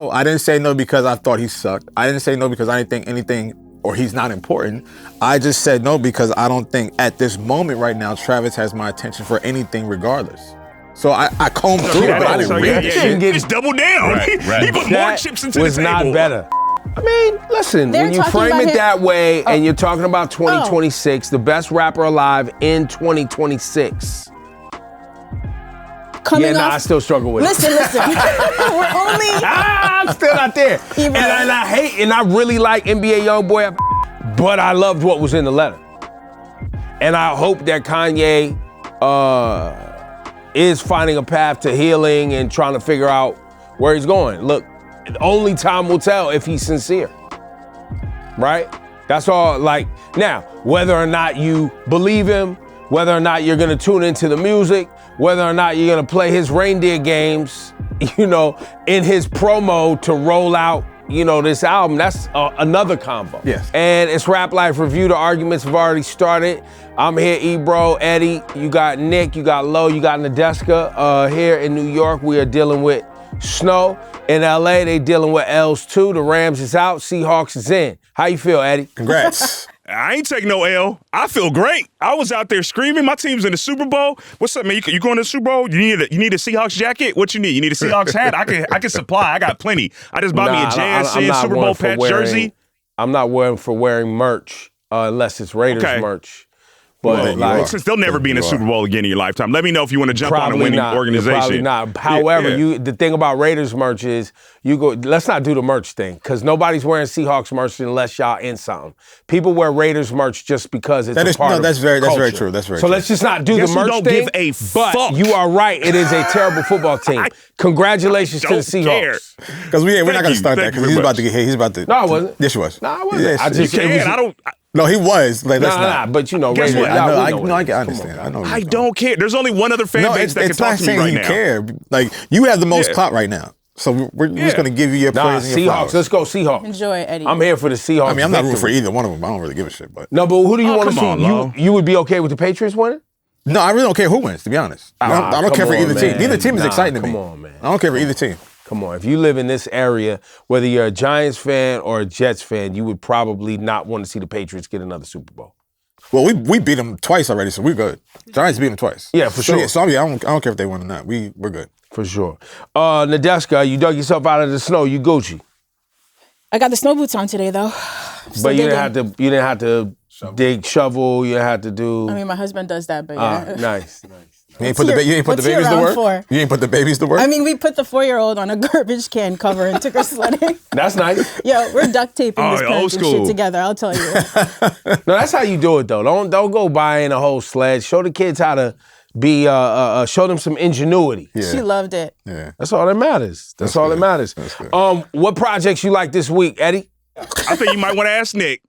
I didn't say no because I thought he sucked. I didn't say no because I didn't think anything or he's not important. I just said no because I don't think at this moment right now Travis has my attention for anything regardless. So I combed through it, but I didn't read the shit. Just double down. Right. He put more chips into the table. Was not better. I mean, listen, when you frame it that way and you're talking about 2026, the best rapper alive in 2026. I still struggle with it. Listen. We're only... I'm still not there. And I hate, and I really like NBA YoungBoy, but I loved what was in the letter. And I hope that Kanye is finding a path to healing and trying to figure out where he's going. Look, only time will tell if he's sincere, right? That's all. Now, whether or not you believe him, whether or not you're gonna tune into the music, whether or not you're gonna play his reindeer games, in his promo to roll out, this album, that's another combo. Yes. And it's Rap Life Review. The arguments have already started. I'm here, Ebro, Eddie, you got Nick, you got Low, you got Nadeska. Here in New York, we are dealing with snow. In LA, they dealing with L's too. The Rams is out, Seahawks is in. How you feel, Eddie? Congrats. I ain't taking no L. I feel great. I was out there screaming. My team's in the Super Bowl. What's up, man? You going to the Super Bowl? You need a Seahawks jacket? What you need? You need a Seahawks hat? I can supply. I got plenty. I just bought me a JSN Super Bowl patch jersey. I'm not wearing merch unless it's Raiders merch. But since they'll never be in a Super Bowl again in your lifetime, let me know if you want to jump on a winning organization. Probably not. However, the thing about Raiders merch is let's not do the merch thing because nobody's wearing Seahawks merch unless y'all in something. People wear Raiders merch just because it's a part of that's very true. So let's just not do the merch thing. Give a fuck. But you are right. It is a terrible football team. Congratulations to the Seahawks. Because we're not going to start that because he's about to get hit. He's about to. No, I wasn't. Yes, you was. No, I wasn't. Yeah, No, he was. But Guess what? I understand. I know. I don't care. There's only one other fan base that can talk to me right now. It's not saying you care. You have the most clout right now. So we're just going to give you your praise and your flowers. Let's go Seahawks. Enjoy, Eddie. I'm here for the Seahawks. I mean, I'm not rooting for either one of them. I don't really give a shit. But who do you want to see? You would be okay with the Patriots winning? No, I really don't care who wins, to be honest. I don't care for either team. Neither team is exciting to me. Come on, man. I don't care for either team. Come on, if you live in this area, whether you're a Giants fan or a Jets fan, you would probably not want to see the Patriots get another Super Bowl. Well, we beat them twice already, so we're good. Giants beat them twice. Yeah, for sure. Yeah, so I don't care if they win or not. We're good. For sure. Nadeska, you dug yourself out of the snow. You Gucci. I got the snow boots on today, though. But you didn't have to dig, shovel. You didn't have to do. I mean, my husband does that, but yeah. Nice. You ain't put the babies to work? You ain't put the babies to work? I mean, we put the 4-year-old on a garbage can cover and took her sledding. That's nice. Yo, we're duct taping this parenting shit together, I'll tell you. No, that's how you do it, though. Don't go buying a whole sled. Show the kids how to be, show them some ingenuity. Yeah. She loved it. Yeah. That's all that matters. That's all that matters. What projects you like this week, Eddie? I think you might want to ask Nick.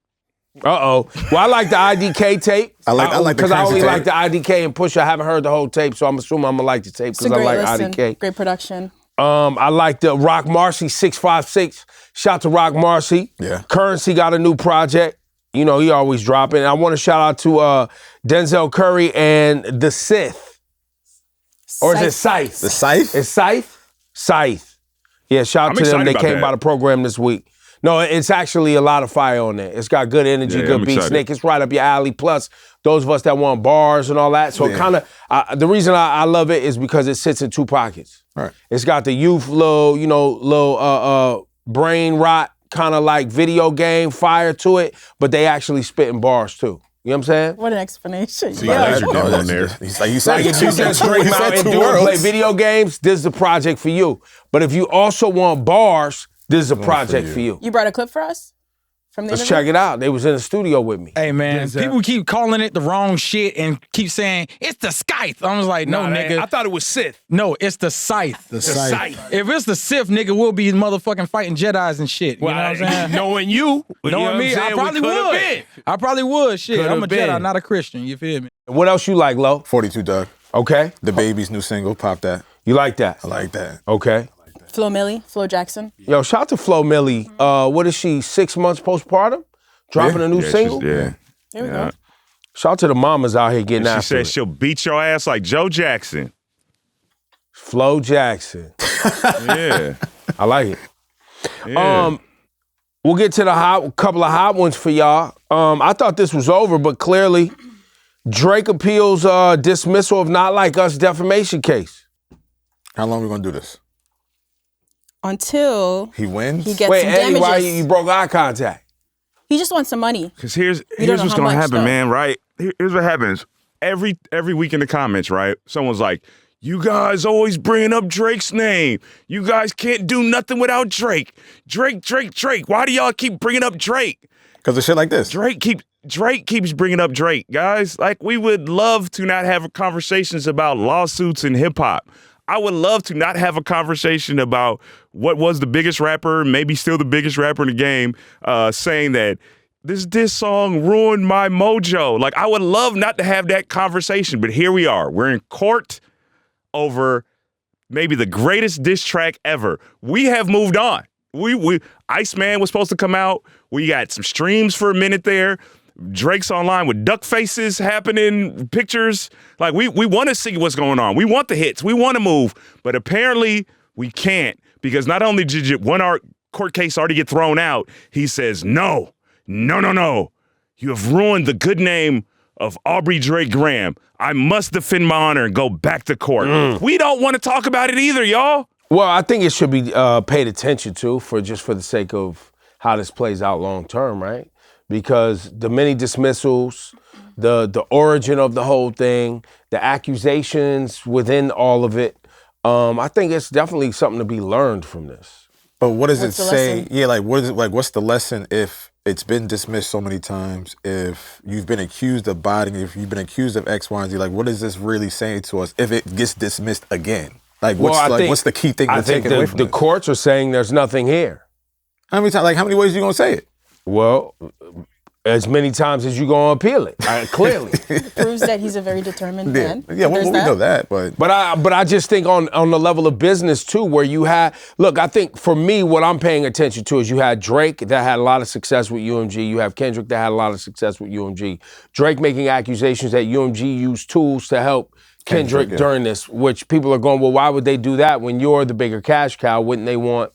Well, I like the IDK tape. I like because I only like the IDK and Push. I haven't heard the whole tape, so I'm assuming I'm gonna like the tape because I like IDK. Great production. I like the Rock Marcy 656. Shout to Rock Marcy. Yeah. Currency got a new project. He always dropping. And I want to shout out to Denzel Curry and the Sith. Or is it Scythe? The Scythe? It's Scythe? Scythe. Yeah, shout out to them. They came by the program this week. No, it's actually a lot of fire on there. It's got good energy, good beats. Nick, it's right up your alley. Plus, those of us that want bars and all that. So kind of, the reason I love it is because it sits in two pockets. All right. It's got the youth little brain rot, kind of like video game fire to it, but they actually spitting bars too. You know what I'm saying? What an explanation. See, you're down there. He's like, you said scream out and play video games, this is the project for you. But if you also want bars, this is a project for you. You brought a clip for us? From the Let's check it out. They was in the studio with me. Hey, man, people keep calling it the wrong shit and keep saying, it's the Scythe. I was like, no, nigga. I thought it was Sith. No, it's the Scythe. The Scythe. If it's the Sith, nigga, we'll be motherfucking fighting Jedis and shit. Well, you know what I'm saying? Knowing you. Knowing me, I probably would. I probably would. Shit, I'm a Jedi, not a Christian. You feel me? What else you like, Lo? 42 Doug. Okay. The Baby's new single, Pop That. You like that? I like that. Okay. Flo Milli, Flo Jackson. Yo, shout out to Flo Milli. What is she, 6 months postpartum? Dropping a new single? There we go. Shout out to the mamas out here getting after it. She said she'll beat your ass like Joe Jackson. Flo Jackson. Yeah. I like it. Yeah. We'll get to the couple of hot ones for y'all. I thought this was over, but clearly Drake appeals dismissal of Not Like Us defamation case. How long are we gonna do this? Until he wins. He gets Wait, some Eddie, damages. why you broke eye contact? He just wants some money. Because here's know what's how gonna much, happen, though. man. Right? Here's what happens. Every week in the comments, right? Someone's like, "You guys always bringing up Drake's name. You guys can't do nothing without Drake. Drake, Drake, Drake. Why do y'all keep bringing up Drake?" Because of shit like this. Drake keeps bringing up Drake, guys. Like, we would love to not have conversations about lawsuits and hip hop. I would love to not have a conversation about what was the biggest rapper, maybe still the biggest rapper in the game, saying that this song ruined my mojo. Like, I would love not to have that conversation, but here we are. We're in court over maybe the greatest diss track ever. We have moved on. Iceman was supposed to come out. We got some streams for a minute there. Drake's online with duck faces happening, pictures. Like, we want to see what's going on. We want the hits. We want to move. But apparently we can't, because not only did one court case already get thrown out, he says, no. You have ruined the good name of Aubrey Drake Graham. I must defend my honor and go back to court. We don't want to talk about it either, y'all. Well, I think it should be paid attention to for the sake of how this plays out long term, right? Because the many dismissals, the origin of the whole thing, the accusations within all of it, I think it's definitely something to be learned from this. But what does What's it the say? lesson? Yeah, like what is it? Like, what's the lesson if it's been dismissed so many times? If you've been accused of botting, if you've been accused of X, Y, and Z, like, what is this really saying to us if it gets dismissed again? Like, what's the key thing to take away from the this? courts are saying there's nothing here. How many times? Like, how many ways are you gonna say it? Well, as many times as you gonna appeal it, clearly. Proves that he's a very determined man. Yeah, There's we that. know that, but But I just think on the level of business too, where you had, look, I think for me, what I'm paying attention to is you had Drake that had a lot of success with UMG. You have Kendrick that had a lot of success with UMG. Drake making accusations that UMG used tools to help Kendrick yeah. during this, which people are going, well, why would they do that when you're the bigger cash cow? Wouldn't they want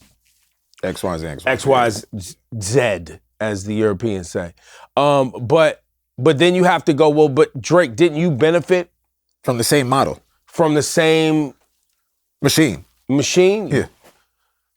X, Y, Z, X, Y, Z, as the Europeans say? But then you have to go, well, but Drake, didn't you benefit from the same model, from the same machine? Yeah.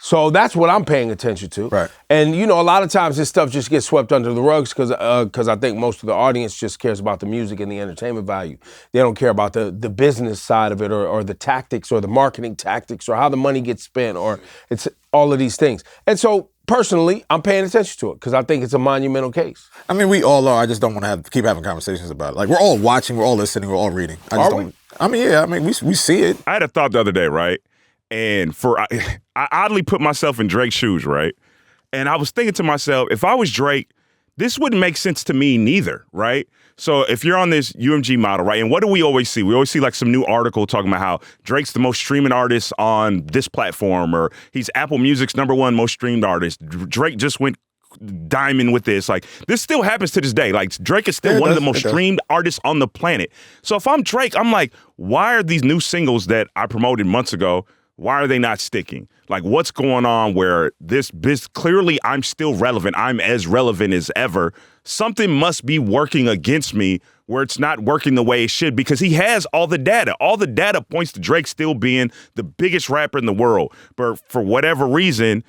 So that's what I'm paying attention to. Right. And, you know, a lot of times this stuff just gets swept under the rugs because I think most of the audience just cares about the music and the entertainment value. They don't care about the business side of it or the tactics or the marketing tactics or how the money gets spent or it's all of these things. And so personally, I'm paying attention to it because I think it's a monumental case. I mean, we all are. I just don't want to keep having conversations about it. Like, we're all watching, we're all listening, we're all reading. I mean, we see it. I had a thought the other day, right? And I oddly put myself in Drake's shoes, right? And I was thinking to myself, if I was Drake, this wouldn't make sense to me neither, right? So if you're on this UMG model, right, and what do we always see? We always see like some new article talking about how Drake's the most streaming artist on this platform, or he's Apple Music's #1 most streamed artist. Drake just went diamond with this. Like, this still happens to this day. Like, Drake is still one of the most streamed artists on the planet. So if I'm Drake, I'm like, why are these new singles that I promoted months ago, why are they not sticking? Like, what's going on where this clearly I'm still relevant. I'm as relevant as ever. Something must be working against me where it's not working the way it should, because he has all the data. All the data points to Drake still being the biggest rapper in the world. But for whatever reason,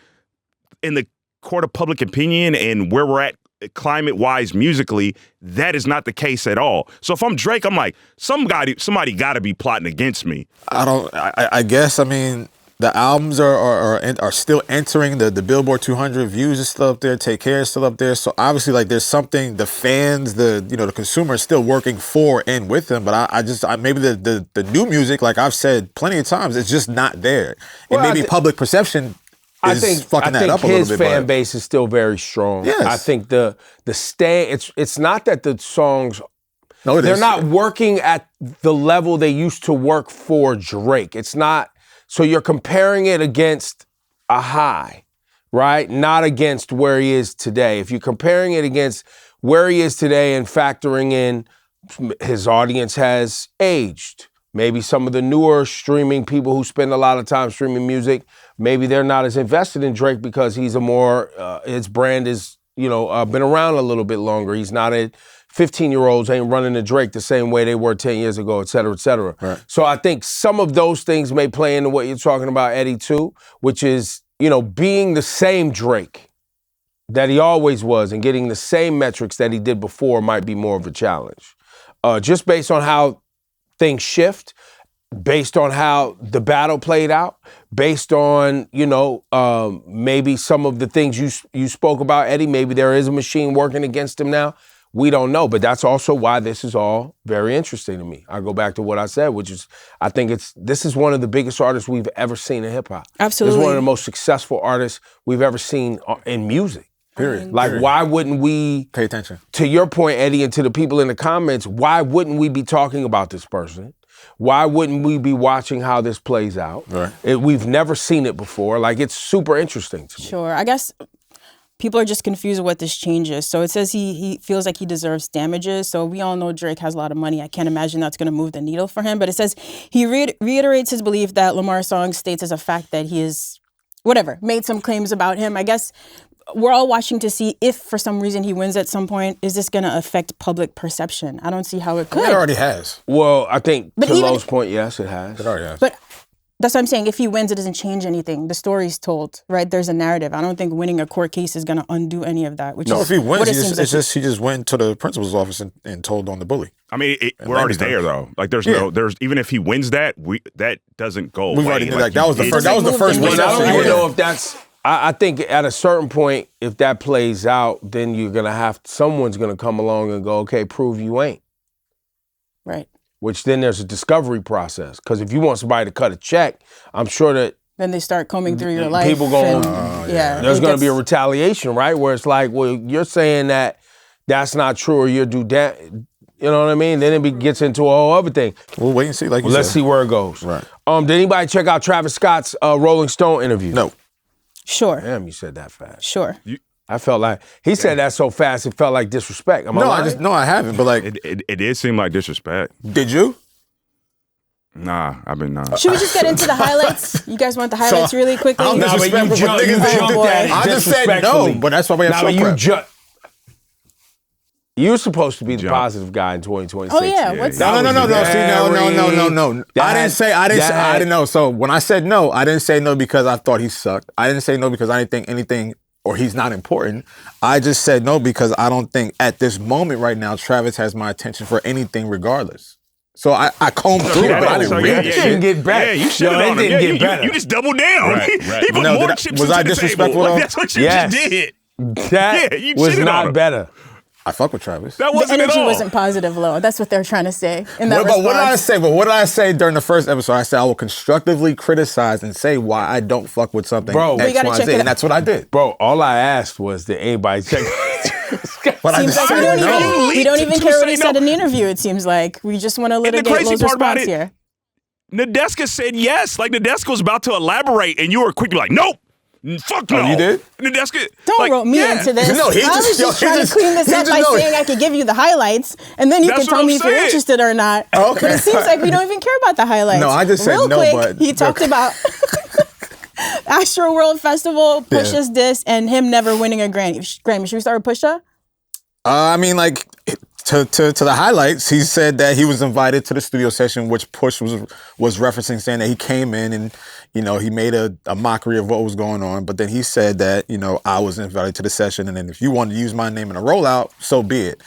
in the court of public opinion and where we're at climate-wise musically, that is not the case at all. So if I'm Drake, I'm like, somebody got to be plotting against me. I guess, I mean, the albums are still entering the Billboard 200. Views is still up there. Take Care is still up there. So obviously, like, there's something the fans, the consumer is still working for and with them. But I maybe the new music, like I've said plenty of times, it's just not there. Well, It may be public perception. I think his fan base is still very strong. Yes. I think it's not that the songs No, they're not working at the level they used to work for Drake. It's not, so you're comparing it against a high, right? Not against where he is today. If you're comparing it against where he is today and factoring in his audience has aged, maybe some of the newer streaming people who spend a lot of time streaming music maybe they're not as invested in Drake because he's a more, his brand is, been around a little bit longer. He's not a 15-year-olds ain't running to Drake the same way they were 10 years ago, et cetera, et cetera. Right. So I think some of those things may play into what you're talking about, Eddie, too, which is, being the same Drake that he always was and getting the same metrics that he did before might be more of a challenge. Just based on how things shift, based on how the battle played out, based on, maybe some of the things you spoke about, Eddie, maybe there is a machine working against him now. We don't know, but that's also why this is all very interesting to me. I go back to what I said, which is I think this is one of the biggest artists we've ever seen in hip hop. Absolutely. It's one of the most successful artists we've ever seen in music. Period. Like, why wouldn't we pay attention? To your point, Eddie, and to the people in the comments, why wouldn't we be talking about this person? Why wouldn't we be watching how this plays out? Right. We've never seen it before. Like, it's super interesting to me. Sure. I guess people are just confused with what this change is. So it says he feels like he deserves damages. So we all know Drake has a lot of money. I can't imagine that's going to move the needle for him. But it says he reiterates his belief that Lamar's song states as a fact that he is, made some claims about him. I guess we're all watching to see if for some reason he wins at some point, is this going to affect public perception? I don't see how it could. It already has. Well, I think to Lowe's point, yes, it has. It already has. But that's what I'm saying. If he wins, it doesn't change anything. The story's told, right? There's a narrative. I don't think winning a court case is going to undo any of that. If he wins, he just went to the principal's office and told on the bully. I mean, we're already there though. Like, there's even if he wins that, that doesn't go away. We already did that was the first. That was the first one. one. I don't even know if that's. I think at a certain point, if that plays out, then you're gonna someone's gonna come along and go, okay, prove you ain't. Right. Which then there's a discovery process. Because if you want somebody to cut a check, I'm sure that then they start combing through your life. People going, there's going to be a retaliation, right? Where it's like, well, you're saying that that's not true, or you do that. You know what I mean? Then it gets into a whole other thing. We'll wait and see. Let's see where it goes. Right. Did anybody check out Travis Scott's Rolling Stone interview? No. Sure. Damn, you said that fast. Sure. I felt like he said that so fast it felt like disrespect. I haven't. But like, it did seem like disrespect. Did you? Nah, I've been Should we just get into the highlights? You guys want the highlights really quickly? I just said no, but that's why we have so You're supposed to be the positive guy in 2026. Oh yeah, what's that? No. I didn't know. So when I said no, I didn't say no because I thought he sucked. I didn't say no because I didn't think anything or he's not important. I just said no because I don't think at this moment right now Travis has my attention for anything regardless. So I combed through it, but I didn't read it. Didn't get better. Yeah, you should have didn't get better. You just doubled down. Right. He put more chips was into I the disrespectful table. though? That's what you just did. That was not better. I fuck with Travis. That wasn't the energy at all. wasn't positive, low. That's what they're trying to say in that What did I say? But what did I say during the first episode? I said I will constructively criticize and say why I don't fuck with something X, Y, Z, and that's what I did. Bro, all I asked was did anybody check But seems like we don't even care what he said in the interview, it seems like. We just want to litigate Lowe's response here. Nadeska said yes. Like, Nadeska was about to elaborate, and you were quick, like, nope. Fuck no. Oh, you did? Nadeska. Don't rope me into this. No, I was just trying to clean this up by saying I could give you the highlights, and then you can tell me if you're interested or not. Okay. But it seems like we don't even care about the highlights. No, I just said no, quick, but he talked about Astro World Festival, Pusha's diss, and him never winning a Grammy. Should we start with Pusha? I mean, like, to the highlights, he said that he was invited to the studio session, which Push was referencing, saying that he came in and, he made a mockery of what was going on. But then he said that, I was invited to the session, and then if you wanted to use my name in a rollout, so be it.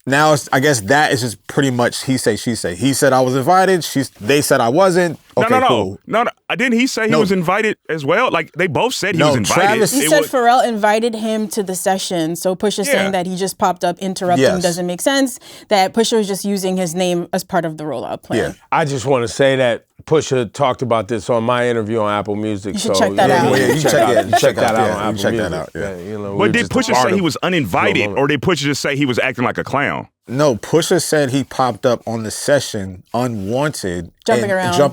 Now, I guess that is just pretty much he say, she say. He said I was invited. They said I wasn't. Okay, cool. No. Didn't he say he was invited as well? Like, they both said he was invited. He said Pharrell invited him to the session. So Pusha saying that he just popped up interrupting doesn't make sense. That Pusha was just using his name as part of the rollout plan. Yeah. I just want to say that Pusha talked about this on my interview on Apple Music. You should check that out. You check that out on Apple check Music. that out, yeah. But did Pusha say he was uninvited, or did Pusha just say he was acting like a clown? No, Pusha said he popped up on the session unwanted, jumping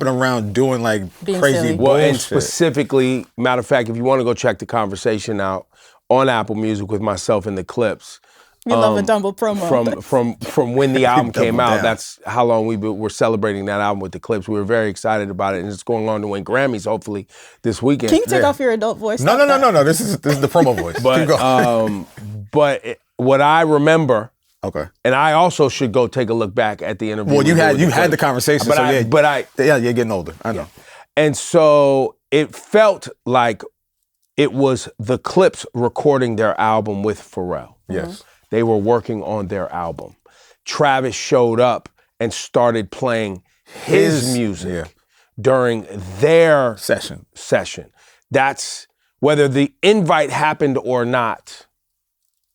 around, doing like being crazy silly. Well, and bullshit. specifically, matter of fact, if you want to go check the conversation out on Apple Music with myself and the clips, We love a double promo. From when the album came Double out. down. That's how long we're celebrating that album with the clips. We were very excited about it, and it's going on to win Grammys hopefully this weekend. Can you take off your adult voice? No. Stop that. This is the promo voice. Keep going. But what I remember, okay. and I also should go take a look back at the interview. Well, you had the clips. conversation, But so I- you're getting older. I know. And so it felt like it was the Clips recording their album with Pharrell. Yes. They were working on their album. Travis showed up and started playing his music during their Session. That's whether the invite happened or not.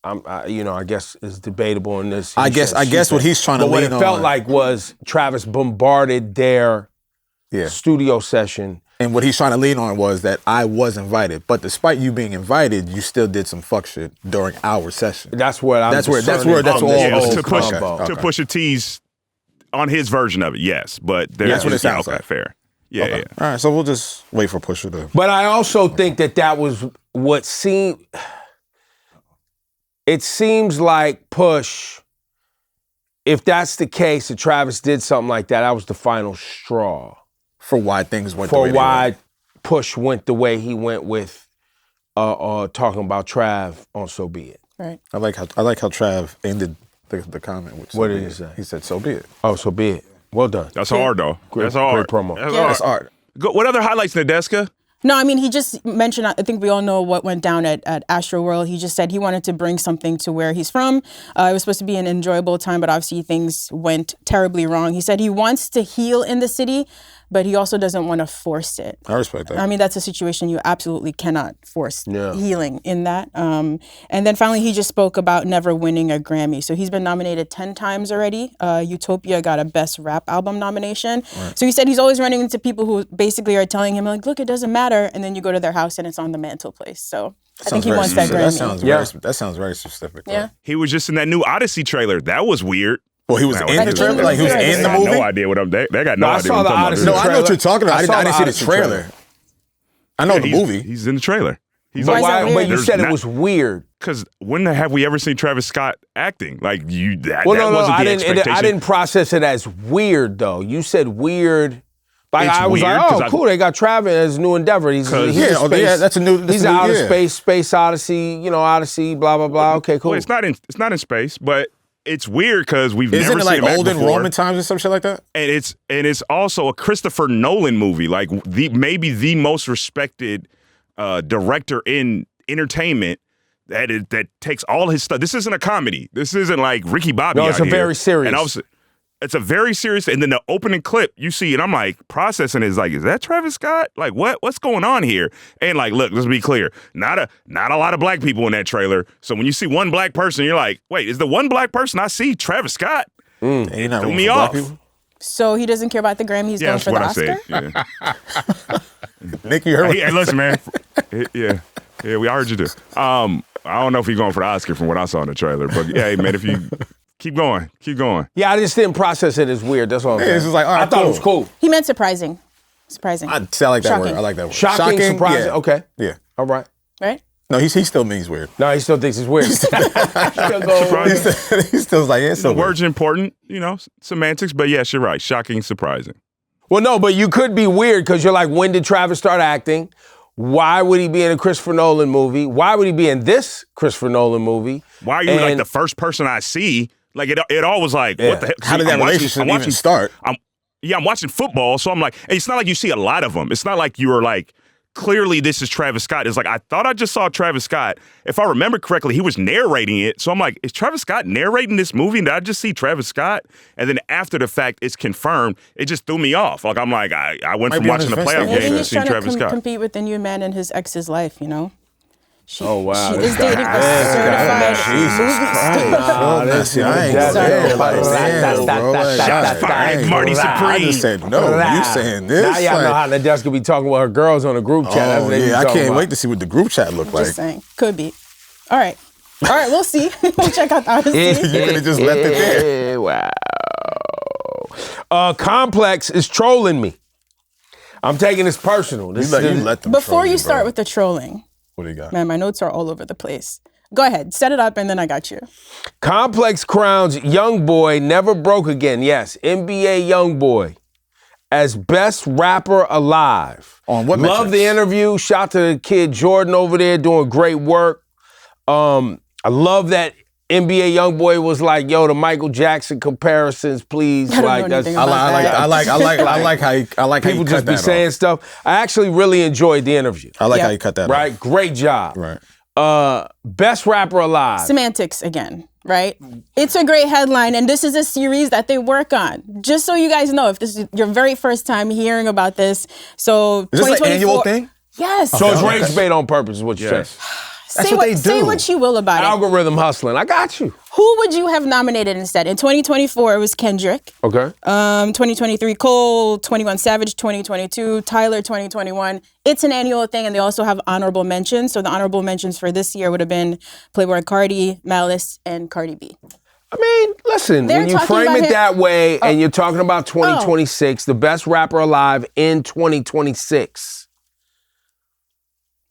I guess is debatable in this. I guess what he's trying to But what lean it on. felt like was Travis bombarded their Yeah. studio session. And what he's trying to lean on was that I was invited, but despite you being invited, you still did some fuck shit during our session. That's what I'm. That's all. to push Okay. to push a tease on his version of it. Yes, but That's what it sounds like. Fair. Yeah, yeah. All right, so we'll just wait for Pusha to. But I also think that was what seemed. It seems like Push. If that's the case, that Travis did something like that, that was the final straw. For why things went For the way why Push went the way he went with talking about Trav on So Be It. Right. I like how Trav ended the comment with. What did he say? He said, "So be it." Oh, So Be It. Well done. That's hard though. That's Great hard. promo. That's Yeah. hard. That's art. What other highlights, Nadeska? No, I mean, he just mentioned, I think we all know what went down at Astro World. He just said he wanted to bring something to where he's from. It was supposed to be an enjoyable time, but obviously things went terribly wrong. He said he wants to heal in the city, but he also doesn't want to force it. I respect that. I mean, that's a situation you absolutely cannot force Yeah. healing in that. And then finally, he just spoke about never winning a Grammy. So he's been nominated 10 times already. Utopia got a Best Rap Album nomination. Right. So he said he's always running into people who basically are telling him, like, look, it doesn't matter. And then you go to their house and it's on the mantelpiece. So I think he wants that Grammy. That sounds very specific. Yeah. Right? He was just in that new Odyssey trailer. That was weird. Well, he was That in the was trailer? weird. Like, he was Yeah, in the I got movie? no idea what I'm. They got no No, I idea saw what the I'm talking Odyssey No, about. I know what you're talking about. I I saw didn't the see the Odyssey trailer. I know the movie. He's in the trailer. He's But, Why is that weird? but you There's said it not- was weird. Because when have we ever seen Travis Scott acting? Like that Well, that no, wasn't I the didn't. expectation. I didn't process it as weird though. You said weird. Like It's I was weird, like, 'cause oh, cool. They got Travis as a new endeavor. He's a space, that's a new. He's an outer space odyssey. Odyssey. Blah blah blah. Okay, cool. Well, it's not in space, but it's weird because we've Isn't never it seen like him act olden before. Roman times or some shit like that? And it's also a Christopher Nolan movie, like maybe the most respected director in entertainment. That takes all his stuff. This isn't a comedy. This isn't like Ricky Bobby. No, it's out a here. very serious. And obviously, it's a very serious. And then the opening clip you see, and I'm like processing is like, is that Travis Scott? Like what's going on here? And like, look, let's be clear, not a lot of black people in that trailer. So when you see one black person, you're like, wait, is the one black person I see Travis Scott? Ain't you not Threw rooting me for black off. people? So he doesn't care about the Grammy. He's Yeah, going that's for the what I Oscar? said. Yeah. Nick, you heard Hey, listen, man. Yeah, I heard you do. I don't know if he's going for the Oscar from what I saw in the trailer, but yeah, hey, man, if you keep going. Yeah, I just didn't process it as weird. That's all I'm saying. it's just like, all right, I thought it cool. was cool. He meant surprising. Surprising. I like that Shocking. word. I like that word. Shocking, surprising. Yeah. Okay. Yeah. All right. Right? No, he still means weird. No, he still thinks it's weird. Still going. He still's like, yeah, it's The so weird. words are important, semantics, but yes, you're right. Shocking, surprising. Well, no, but you could be weird because you're like, when did Travis start acting? Why would he be in a Christopher Nolan movie? Why would he be in this Christopher Nolan movie? Why are you like the first person I see? Like it all was like, what the heck? How did that relationship even start? I'm watching football, so I'm like, it's not like you see a lot of them. It's not like you were like, clearly this is Travis Scott. It's like, I thought I just saw Travis Scott. If I remember correctly, he was narrating it. So I'm like, is Travis Scott narrating this movie? And did I just see Travis Scott? And then after the fact, it's confirmed. It just threw me off. Like, I'm like, I went Might from be on watching the his playoff Instagram. Maybe game to he's seeing trying Travis to Scott. compete with the new man in his ex's life, She, Oh, wow. She is dating a certified movie Shots fired, Marty Supreme. I just said no. You saying this? Now y'all know how Nadeska be talking with her girls on a group chat. That's Oh what they be yeah, I talking can't about. wait to see what the group chat look like. Just saying. Could be. All right, we'll see. We'll check out the Odyssey. You could have just left it there. Wow. Complex is trolling me. I'm taking this personal. You let them Before troll you start bro. with the trolling, What do you got? man, my notes are all over the place. Go ahead, set it up, and then I got you. Complex crowns YoungBoy Never Broke Again. Yes, NBA YoungBoy as best rapper alive. On what Love metrics? the interview. Shout to the kid Jordan over there doing great work. I love that NBA YoungBoy was like, yo, the Michael Jackson comparisons, please. I don't know Like that's anything about that. I like how you people cut just be that saying off. stuff. I actually really enjoyed the interview. I like Yeah. how you cut that Right? off. Great job. Right. Best rapper alive. Semantics again, right? It's a great headline, and this is a series that they work on. Just so you guys know, if this is your very first time hearing about this, so Is this an annual 2024 thing? Yes. So it's Okay. rage bait on purpose is what you're saying. That's say what they say do. what you will about it. Algorithm hustling. I got you. Who would you have nominated instead? In 2024, it was Kendrick. Okay. 2023, Cole. 21 Savage. 2022, Tyler. 2021. It's an annual thing, and they also have honorable mentions. So the honorable mentions for this year would have been Playboy Cardi, Malice, and Cardi B. I mean, listen, They're when you talking frame about it him- that way and you're talking about 2026, the best rapper alive in 2026.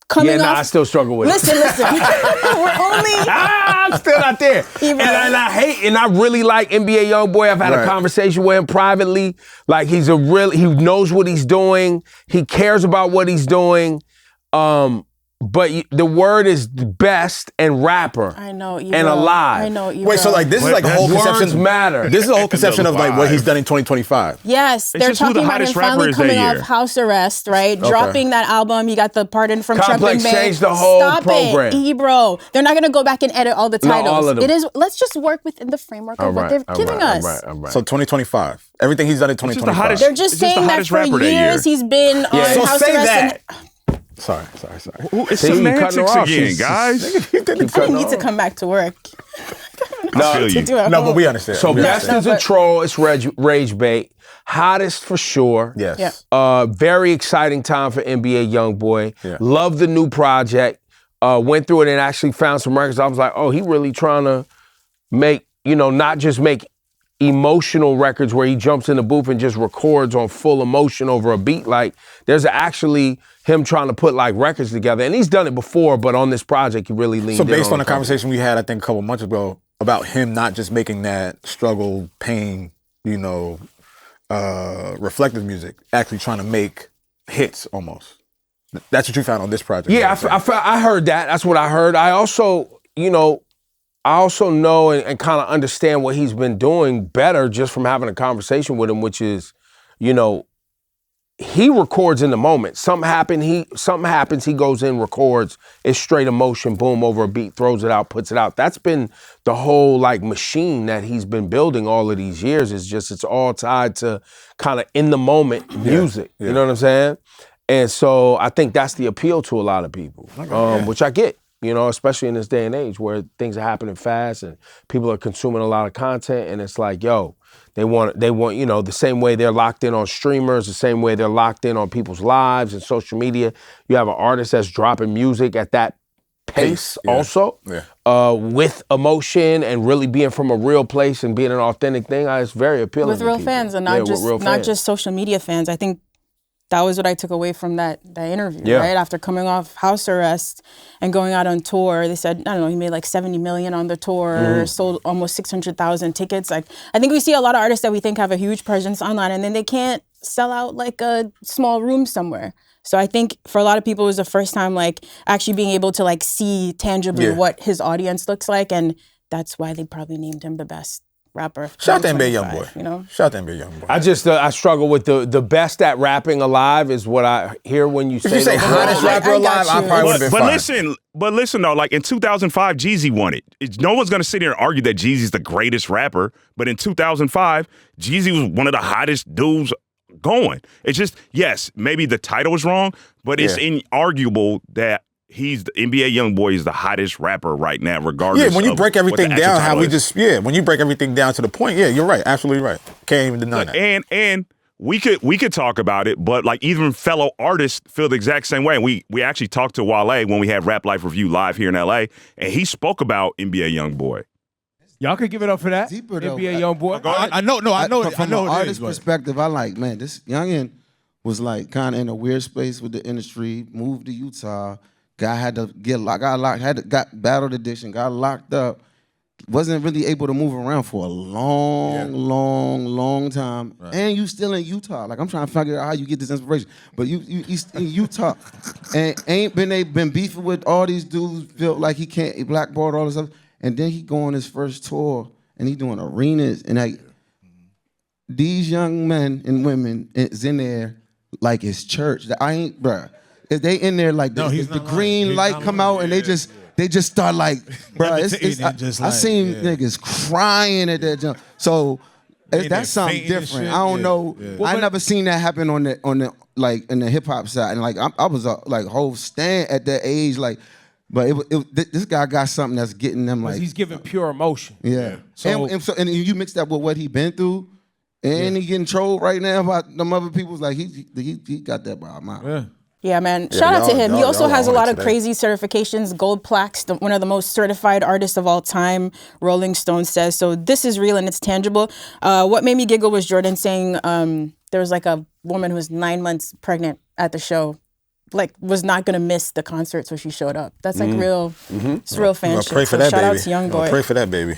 Coming I off. still struggle with it. Listen. We're only. I'm still not there. Ebro. And I hate, and I really like NBA YoungBoy. I've had a Right. conversation with him privately. Like he knows what he's doing. He cares about what he's doing. But the word is best and rapper. I know. Ebro. And alive. I know. Ebro. Wait, so like this is like a whole Words conception. matter. This is a whole conception of like what he's done in 2025. Yes, It's they're just who the talking about him hottest rapper finally is that coming off year. house arrest, right? Dropping that album. He got the pardon from Trump Complex and Bang. changed the whole Stop program. it, Ebro. They're not gonna go back and edit all the No, titles. all of them. It is. Let's just work within the framework of what they're giving us. All right. So 2025. Everything he's done in just the 2025. hottest- They're just It's just saying the that hottest for rapper that years year. he's been on So house say arrest. that. And Sorry. It's See, you cutting her semantics off. again, She's- guys. I didn't need to come back to work. I feel you. No, but we understand. So We best understand. is a troll. It's rage bait. Hottest for sure. Yes. Yeah. Very exciting time for NBA YoungBoy. Yeah. Love the new project. Went through it and actually found some records. I was like, oh, he really trying to make, not just make emotional records where he jumps in the booth and just records on full emotion over a beat. Like there's actually him trying to put like records together. And he's done it before, but on this project, he really leaned So in based on the project. conversation we had, I think a couple months ago about him not just making that struggle, pain, reflective music, actually trying to make hits almost. That's what you found on this project. Yeah, I heard that. That's what I heard. I also, know and kind of understand what he's been doing better just from having a conversation with him, which is, he records in the moment. Something happens, he goes in, records, it's straight emotion, boom, over a beat, throws it out, puts it out. That's been the whole like machine that he's been building all of these years. It's all tied to kind of in the moment music. Yeah. You know what I'm saying? And so I think that's the appeal to a lot of people, which I get, especially in this day and age where things are happening fast and people are consuming a lot of content. And it's like, yo, they want, the same way they're locked in on streamers, the same way they're locked in on people's lives and social media. You have an artist that's dropping music at that pace yeah. also, with emotion and really being from a real place and being an authentic thing. It's very appealing With to real people. fans and Yeah, not with real not fans. just social media fans. I think that was what I took away from that interview, Yeah. right? After coming off house arrest and going out on tour, they said, I don't know, he made like 70 million on the tour, Mm-hmm. sold almost 600,000 tickets. Like, I think we see a lot of artists that we think have a huge presence online and then they can't sell out like a small room somewhere. So I think for a lot of people, it was the first time like actually being able to like see tangibly what his audience looks like. And that's why they probably named him the best rapper of Shout out to NBA 2025, YoungBoy. Shout out to NBA YoungBoy. I just I struggle with the best at rapping alive is what I hear when you say. If you say those hottest words. rapper I got alive, I you. probably would have been fine. But listen though, like in 2005, Jeezy won it. No one's gonna sit here and argue that Jeezy's the greatest rapper. But in 2005, Jeezy was one of the hottest dudes going. It's just, yes, maybe the title is wrong, but it's inarguable that he's the NBA YoungBoy is the hottest rapper right now, regardless. Yeah, when you of break what the everything actual down, how title we is. when you break everything down to the point, yeah, you're right, absolutely right. Can't even deny that. And we could talk about it, but like even fellow artists feel the exact same way. And we actually talked to Wale when we had Rap Life Review live here in LA, and he spoke about NBA YoungBoy. Y'all could give it up for that. Deeper, though. NBA YoungBoy. I know. But from know an it is, artist but- perspective, I like, man, this youngin was like kind of in a weird space with the industry, moved to Utah, Guy had to got battled addiction, got locked up. Wasn't really able to move around for a long time. Right. And you still in Utah. Like, I'm trying to figure out how you get this inspiration. But you in Utah and ain't been beefing with all these dudes, felt like he blackballed all this stuff. And then he go on his first tour and he doing arenas and like these young men and women is in there like it's church. I ain't, bruh. If they in there like the green light come out and they just start like, bro. I seen niggas crying at that jump. So that's something different. I don't know. I never seen that happen on the like in the hip hop side. And like I was like whole stand at that age, like, but this guy got something that's getting them like. He's giving pure emotion. Yeah. And you mix that with what he been through, and he getting trolled right now by them other people's like he got that by a mile. Yeah. Yeah, man. Shout out to him. He also has a lot of crazy certifications, gold plaques, one of the most certified artists of all time, Rolling Stone says. So this is real and it's tangible. What made me giggle was Jordan saying there was like a woman who was 9 months pregnant at the show, like was not going to miss the concert, so she showed up. That's like real, it's real fan shit. Pray for so that shout baby. out to YoungBoy. Pray for that baby.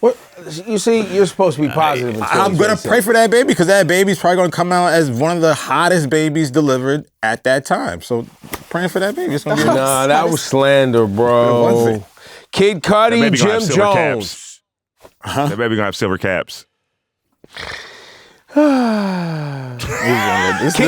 What you see, you're supposed to be positive. I'm gonna pray for that baby because that baby's probably gonna come out as one of the hottest babies delivered at that time. So praying for that baby. It's gonna be nah, that was slander, bro. Kid Cudi, Jim Jones. That baby gonna have silver caps. Kid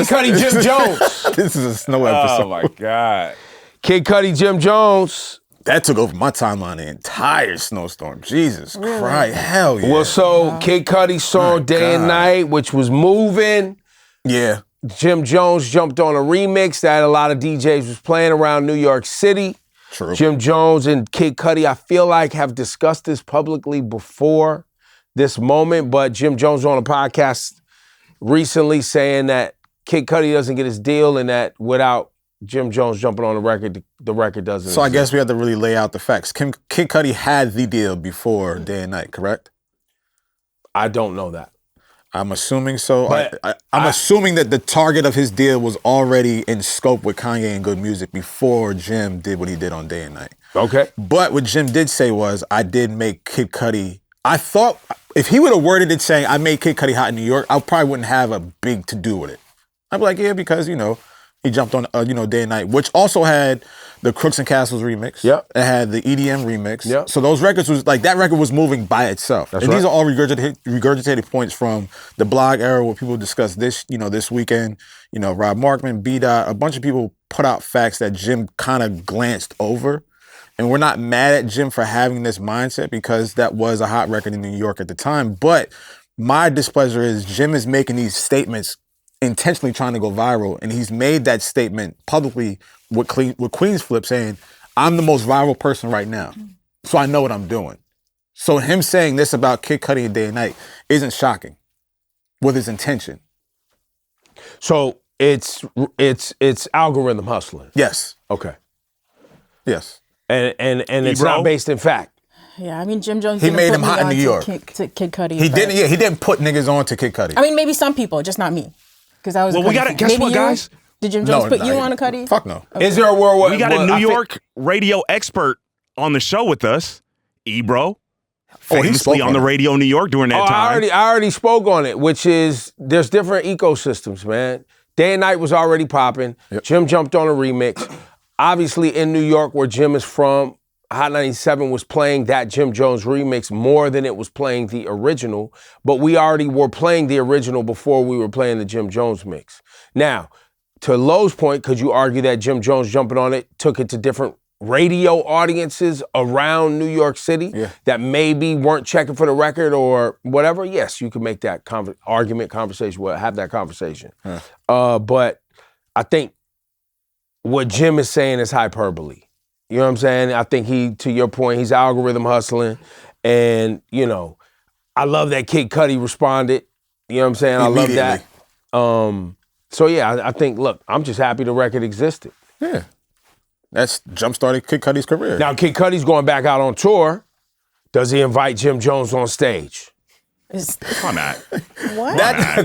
Cudi, Jim Jones. This is a snow episode. Oh my God. Kid Cudi, Jim Jones. That took over my timeline the entire snowstorm. Jesus Christ. Hell yeah. Well, so Kid Cudi's song Day and Night, which was moving. Yeah. Jim Jones jumped on a remix that a lot of DJs was playing around New York City. True. Jim Jones and Kid Cudi, I feel like, have discussed this publicly before this moment, but Jim Jones on a podcast recently saying that Kid Cudi doesn't get his deal and that without Jim Jones jumping on the record doesn't. So I guess we have to really lay out the facts. Kid Cudi had the deal before Day and Night, correct? I don't know that. I'm assuming so. But I'm assuming that the target of his deal was already in scope with Kanye and Good Music before Jim did what he did on Day and Night. Okay. But what Jim did say was, I did make Kid Cudi. I thought if he would have worded it saying, I made Kid Cudi hot in New York, I probably wouldn't have a big to do with it. I'd be like, yeah, because, he jumped on, Day and Night, which also had the Crooks and Castles remix. Yep. It had the EDM remix. Yep. So those records was like, that record was moving by itself. That's and right. these are all regurgitated points from the blog era where people discussed this, this weekend. Rob Markman, B-Dot, a bunch of people put out facts that Jim kind of glanced over. And we're not mad at Jim for having this mindset because that was a hot record in New York at the time. But my displeasure is Jim is making these statements intentionally trying to go viral. And he's made that statement publicly with Queen's Flip saying, I'm the most viral person right now. So I know what I'm doing. So him saying this about Kid Cudi and Day and Night isn't shocking with his intention. So it's algorithm hustling. Yes. Okay. Yes. And it's Ebro? not based in fact. Yeah, I mean, Jim Jones He didn't made put him me hot in on New York. to Kid Cudi. He but- didn't. Yeah, he didn't put niggas on to Kid Cudi. I mean, maybe some people, just not me. Because I was. Well, we gotta- guess maybe what, you? guys? Did Jim Jones put you on a Cudi? Fuck no. Is there a world where We got a New York radio expert on the show with us, Ebro. Famously spoke on on the it. radio New York during that time. I already spoke on it, which is there's different ecosystems, man. Day and Night was already popping. Yep. Jim jumped on a remix. Obviously, in New York, where Jim is from, Hot 97 was playing that Jim Jones remix more than it was playing the original, but we already were playing the original before we were playing the Jim Jones mix. Now, to Lowe's point, could you argue that Jim Jones jumping on it took it to different radio audiences around New York City that maybe weren't checking for the record or whatever? Yes, you could make that conversation, have that conversation. But I think what Jim is saying is hyperbole. You know what I'm saying? I think to your point, he's algorithm hustling. And, I love that Kid Cudi responded. You know what I'm saying? I love that. So yeah, I think, look, I'm just happy the record existed. Yeah. That's jump-started Kid Cudi's career. Now, Kid Cudi's going back out on tour. Does he invite Jim Jones on stage? Why not? What?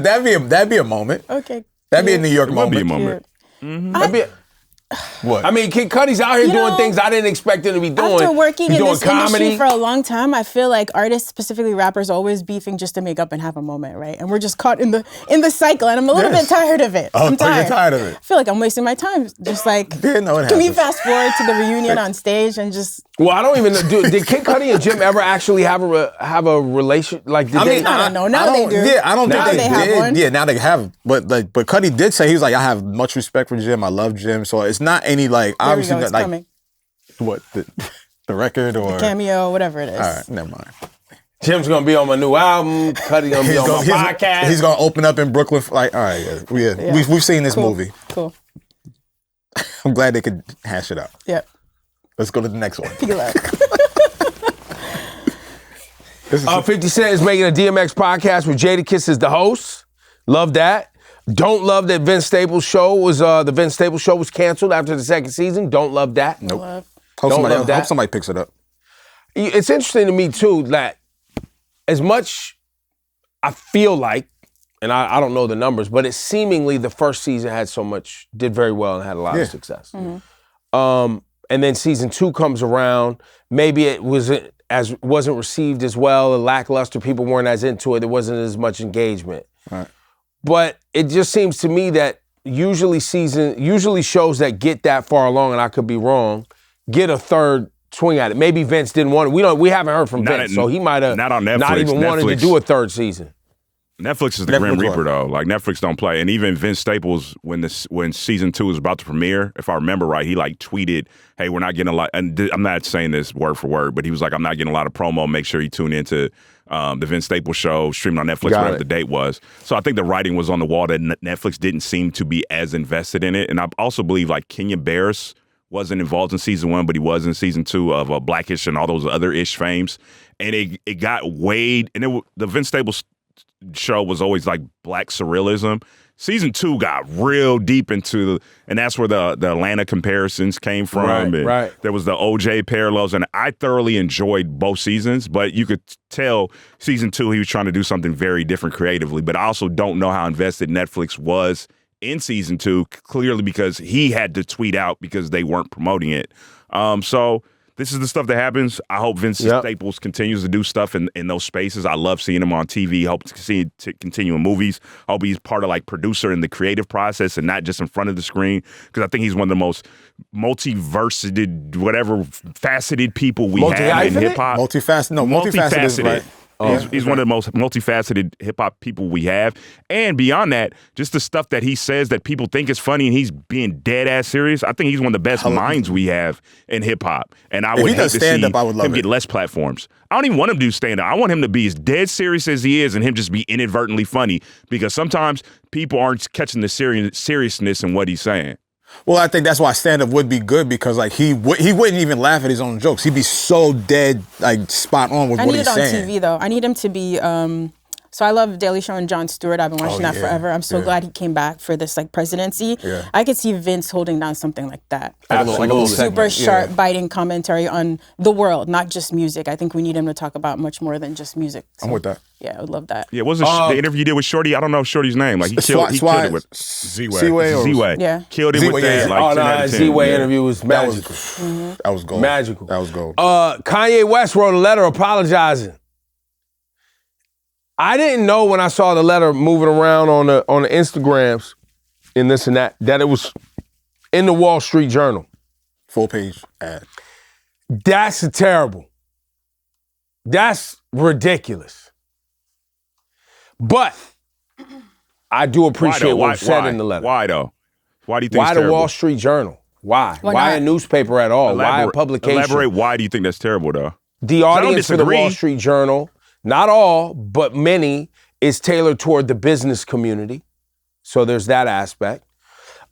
That'd be a moment. Okay. That'd be a New York It would moment. be a moment. What? I mean, Kid Cudi's out here You doing know, things I didn't expect him to be doing. After working He's in doing this comedy. industry for a long time, I feel like artists, specifically rappers, always beefing just to make up and have a moment, right? And we're just caught in the cycle, and I'm a little bit tired of it. I'm tired. You're tired of it. I feel like I'm wasting my time. Just like, Yeah, no, it can we happens. fast forward to the reunion on stage and just? Well, I don't even know. Did Kid Cudi and Jim ever actually have a relation? Like, did they? I don't know. Now they do. Yeah, I don't Now think they they have did. one. Yeah, now they have. But Cudi did say, he was like, I have much respect for Jim. I love Jim. So it's not any like, There we obviously go. It's like coming. what the record or Cameo, whatever it is. All right, never mind. Jim's gonna be on my new album. Cudi gonna be on my podcast. He's gonna open up in Brooklyn. Like, all right, yeah. We've seen this Cool. movie. Cool. I'm glad they could hash it out. Yep. Let's go to the next one. Peel up. This is 50 Cent is making a DMX podcast with Jadakiss as the host. Love that. Don't love that Vince Staples show was the Vince Staples show was canceled after the second season. Don't love that. Nope. Love. Hope somebody picks it up. It's interesting to me too that as much I feel like, and I don't know the numbers, but it's seemingly the first season did very well and had a lot of success. And then season 2 comes around. Maybe it wasn't received as well, lackluster. People weren't as into it. There wasn't as much engagement. Right. But it just seems to me that usually shows that get that far along, and I could be wrong, get a third swing at it. Maybe Vince didn't want it. We haven't heard from Vince, so he might have not on Netflix. not even wanted to do a third season. Netflix is the Grim Reaper though. Like Netflix don't play. And even Vince Staples, when season 2 was about to premiere, if I remember right, he like tweeted, "Hey, we're not getting a lot." And I'm not saying this word for word, but he was like, "I'm not getting a lot of promo. Make sure you tune into the Vince Staples show streaming on Netflix, whatever the date was." So I think the writing was on the wall that Netflix didn't seem to be as invested in it. And I also believe like Kenya Barris wasn't involved in season 1, but he was in season 2 of Blackish and all those other ish fames. And it got weighed, and the Vince Staples show was always like black surrealism. Season 2 got real deep into, and that's where the Atlanta comparisons came from. Right. There was the OJ parallels, and I thoroughly enjoyed both seasons, but you could tell season 2 he was trying to do something very different creatively. But I also don't know how invested Netflix was in season 2, clearly because he had to tweet out because they weren't promoting it. So this is the stuff that happens. I hope Vince Staples continues to do stuff in those spaces. I love seeing him on TV. Hope to see it to continue in movies. I hope he's part of like producer in the creative process and not just in front of the screen, because I think he's one of the most faceted people we have in hip hop. Multifaceted is right. He's one of the most multifaceted hip-hop people we have. And beyond that, just the stuff that he says that people think is funny and he's being dead-ass serious, I think he's one of the best minds we have in hip-hop. And I would hate to see him get less platforms. I don't even want him to do stand-up. I want him to be as dead serious as he is and him just be inadvertently funny, because sometimes people aren't catching the seriousness in what he's saying. Well, I think that's why stand-up would be good, because like he wouldn't even laugh at his own jokes. He'd be so dead, like spot on with what he's saying. I need it on TV though. I need him to be. So I love Daily Show and Jon Stewart. I've been watching that forever. I'm so glad he came back for this like presidency. Yeah. I could see Vince holding down something like that. Like a little super sharp, biting commentary on the world, not just music. I think we need him to talk about much more than just music. So, I'm with that. Yeah, I would love that. Yeah, what was the interview you did with Shorty? I don't know Shorty's name. Like he killed it with Z-Way. Yeah. Killed it with that. Like, that Z-Way interview was magical. That was gold. Magical. That was gold. Kanye West wrote a letter apologizing. I didn't know when I saw the letter moving around on the Instagrams and this and that it was in the Wall Street Journal. Full page ad. That's terrible. That's ridiculous. But I do appreciate what was said in the letter. Why though? Why do you think Why it's the terrible? Wall Street Journal? Why? Why Why not? a newspaper at all? Why a publication? Elaborate. Why do you think that's terrible though? The audience for the Wall Street Journal, not all, but many, is tailored toward the business community. So there's that aspect.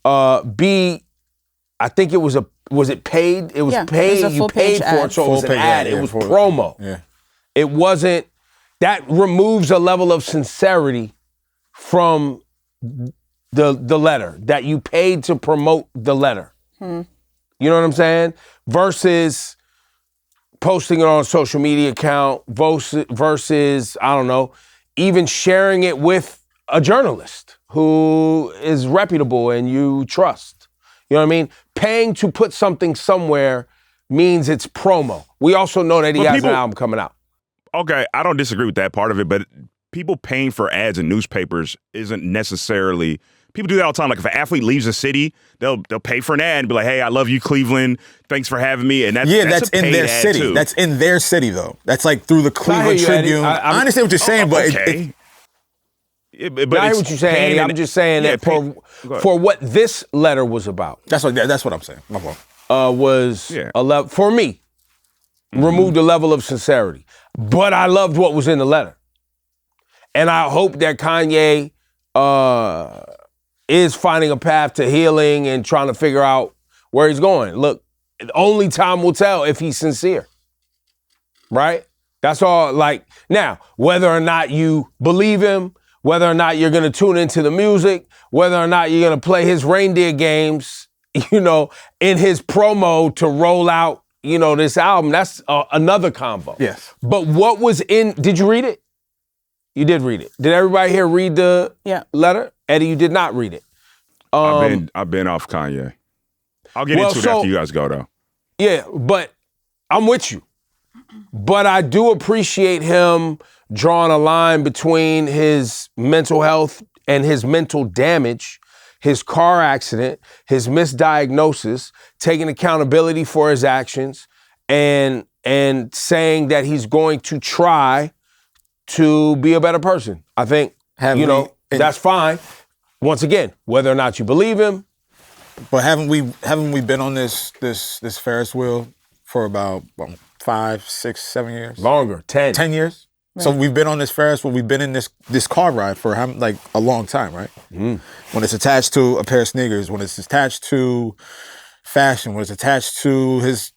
B, I think it was it paid? It was paid. It was a You paid for ad. it, so it was an Full-page ad. ad, It yeah, was full- promo. Yeah. It wasn't. That removes a level of sincerity from the letter, that you paid to promote the letter. You know what I'm saying? Versus posting it on a social media account versus, I don't know, even sharing it with a journalist who is reputable and you trust. You know what I mean? Paying to put something somewhere means it's promo. We also know that he has an album coming out. Okay, I don't disagree with that part of it, but people paying for ads in newspapers isn't necessarily. People do that all the time. Like if an athlete leaves a city, they'll pay for an ad and be like, "Hey, I love you, Cleveland. Thanks for having me." And that's in their city. Too. That's in their city, though. That's like through the Cleveland Tribune. I understand what you're saying, but okay. I hear what you're saying, Eddie. I'm just saying that for what this letter was about. That's what I'm saying. My fault. Was a level for me. Removed the level of sincerity, but I loved what was in the letter, and I hope that Kanye is finding a path to healing and trying to figure out where he's going. Look, only time will tell if he's sincere, right? That's all. Like now, whether or not you believe him, whether or not you're going to tune into the music, whether or not you're going to play his reindeer games, you know, in his promo to roll out, you know, this album, that's another combo. Yes. But what was did you read it? You did read it. Did everybody here read the letter? Eddie, you did not read it. I've been off Kanye. I'll get into it after you guys go, though. Yeah, but I'm with you. But I do appreciate him drawing a line between his mental health and his mental damage, his car accident, his misdiagnosis, taking accountability for his actions, and saying that he's going to try to be a better person. I think, that's fine. Once again, whether or not you believe him. But haven't we been on this Ferris wheel for about 5, 6, 7 years? Longer, 10. 10 years? Right. So we've been on this Ferris wheel, we've been in this car ride for like a long time, right? Mm. When it's attached to a pair of sneakers, when it's attached to fashion, when it's attached to his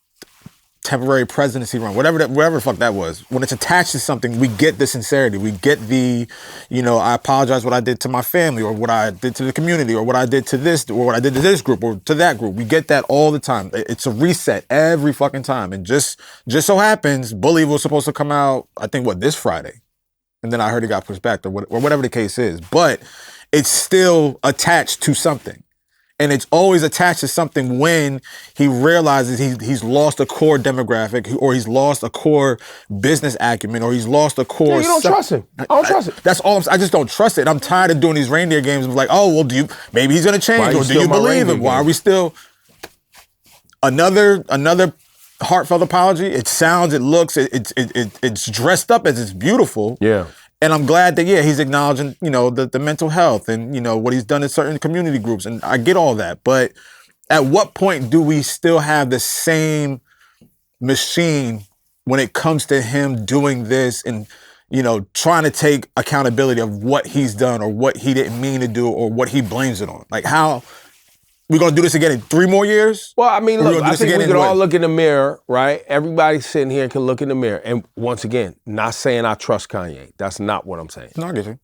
temporary presidency run, whatever the fuck that was. When it's attached to something, we get the sincerity. We get the, I apologize what I did to my family, or what I did to the community, or what I did to this, or what I did to this group, or to that group. We get that all the time. It's a reset every fucking time. And just so happens, Bully was supposed to come out, I think, this Friday? And then I heard it got pushed back, or whatever the case is. But it's still attached to something. And it's always attached to something when he realizes he's lost a core demographic, or he's lost a core business acumen, or he's lost a core. Yeah, you don't trust him. I don't trust it. That's all. I just don't trust it. I'm tired of doing these reindeer games. I'm like, oh well, maybe he's gonna change, or do you believe him? Why are we still another heartfelt apology? It sounds, it looks, it's dressed up as it's beautiful. Yeah. And I'm glad that, he's acknowledging, the mental health and, what he's done in certain community groups. And I get all that. But at what point do we still have the same machine when it comes to him doing this and, trying to take accountability of what he's done, or what he didn't mean to do, or what he blames it on? Like, how we gonna do this again in 3 more years? Well, I mean, look, I think we can all look in the mirror, right? Everybody sitting here can look in the mirror. And once again, not saying I trust Kanye. That's not what I'm saying. No, I get you.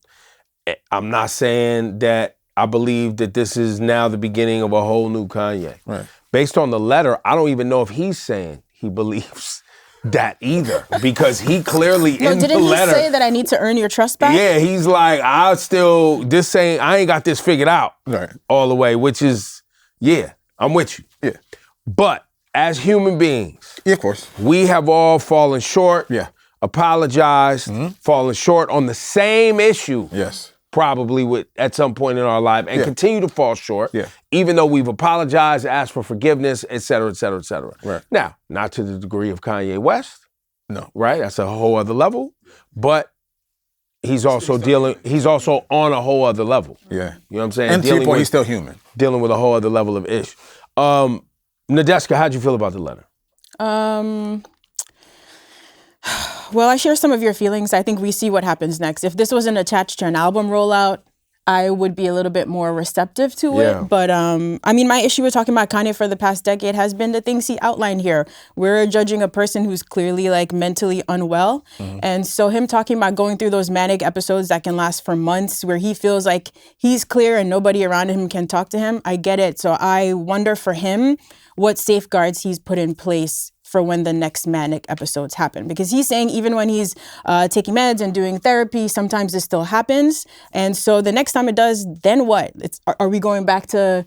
I'm not saying that I believe that this is now the beginning of a whole new Kanye. Right. Based on the letter, I don't even know if he's saying he believes that either, because he clearly in the letter. Didn't he say that I need to earn your trust back? Yeah, he's like, I ain't got this figured out all the way, which is, yeah, I'm with you. Yeah. But as human beings, of course, we have all fallen short, apologized, fallen short on the same issue. Yes. Probably at some point in our life, and continue to fall short, Yeah. even though we've apologized, asked for forgiveness, et cetera, et cetera, et cetera. Right. Now, not to the degree of Kanye West. No. Right? That's a whole other level. But he's also on a whole other level. Yeah. You know what I'm saying? And to your point, he's still human. Dealing with a whole other level of ish. Nadeska, how'd you feel about the letter? Well, I share some of your feelings. I think we see what happens next. If this wasn't attached to an album rollout, I would be a little bit more receptive to it. But my issue with talking about Kanye for the past decade has been the things he outlined here. We're judging a person who's clearly mentally unwell. And so him talking about going through those manic episodes that can last for months, where he feels like he's clear and nobody around him can talk to him, I get it. So I wonder for him what safeguards he's put in place for when the next manic episodes happen. Because he's saying even when he's taking meds and doing therapy, sometimes this still happens. And so the next time it does, then what? Are we going back to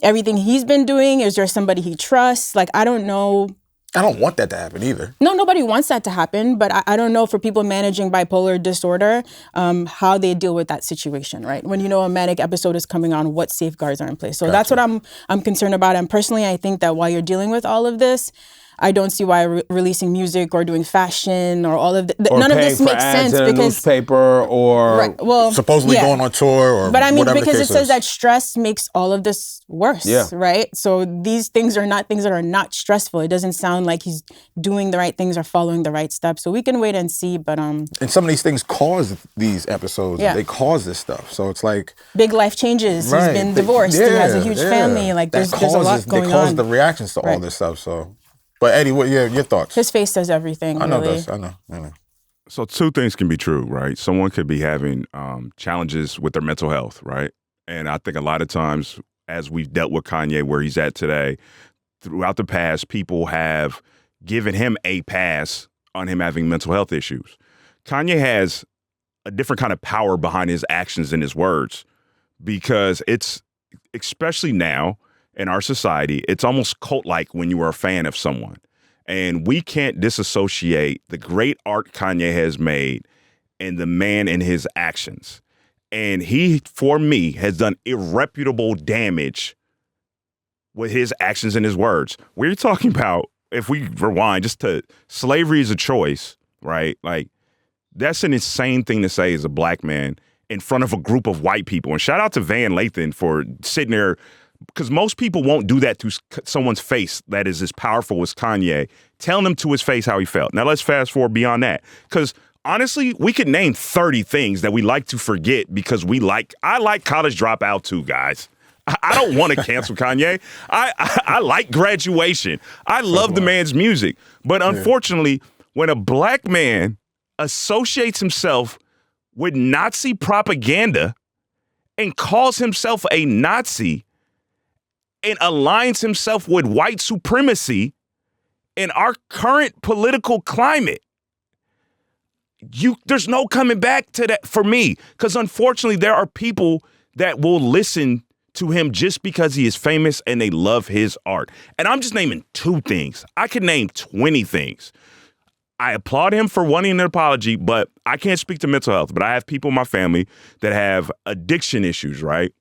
everything he's been doing? Is there somebody he trusts? Like, I don't know. I don't want that to happen either. No, nobody wants that to happen, but I don't know for people managing bipolar disorder, how they deal with that situation, right? When you know a manic episode is coming on, what safeguards are in place? So that's what I'm concerned about. And personally, I think that while you're dealing with all of this, I don't see why releasing music or doing fashion or all of none of this makes sense in because a newspaper or supposedly going on tour or but I mean whatever because the it case says is. that stress makes all of this worse, right? So these things are not things that are not stressful. It doesn't sound like he's doing the right things or following the right steps. So we can wait and see, but and some of these things cause these episodes. They cause this stuff. So it's like big life changes. He's been divorced. He has a huge family. Like there's a lot going on. They cause the reactions to all this stuff. So. But Eddie, what your thoughts? His face says everything. I know really. this. I know. So two things can be true, right? Someone could be having challenges with their mental health, right? And I think a lot of times, as we've dealt with Kanye where he's at today, throughout the past, people have given him a pass on him having mental health issues. Kanye has a different kind of power behind his actions and his words because it's, especially now, in our society, it's almost cult-like when you are a fan of someone. And we can't disassociate the great art Kanye has made and the man and his actions. And he, for me, has done irreparable damage with his actions and his words. We're talking about, if we rewind just to slavery is a choice, right? Like, that's an insane thing to say as a black man in front of a group of white people. And shout out to Van Lathan for sitting there, because most people won't do that to someone's face that is as powerful as Kanye, telling him to his face how he felt. Now, let's fast forward beyond that. Because honestly, we could name 30 things that we like to forget because I like College Dropout too, guys. I don't want to cancel Kanye. I like Graduation. I love the man's music. But unfortunately, when a black man associates himself with Nazi propaganda and calls himself a Nazi, and aligns himself with white supremacy in our current political climate, there's no coming back to that for me. Because unfortunately, there are people that will listen to him just because he is famous and they love his art. And I'm just naming 2 things. I could name 20 things. I applaud him for wanting an apology, but I can't speak to mental health. But I have people in my family that have addiction issues, right?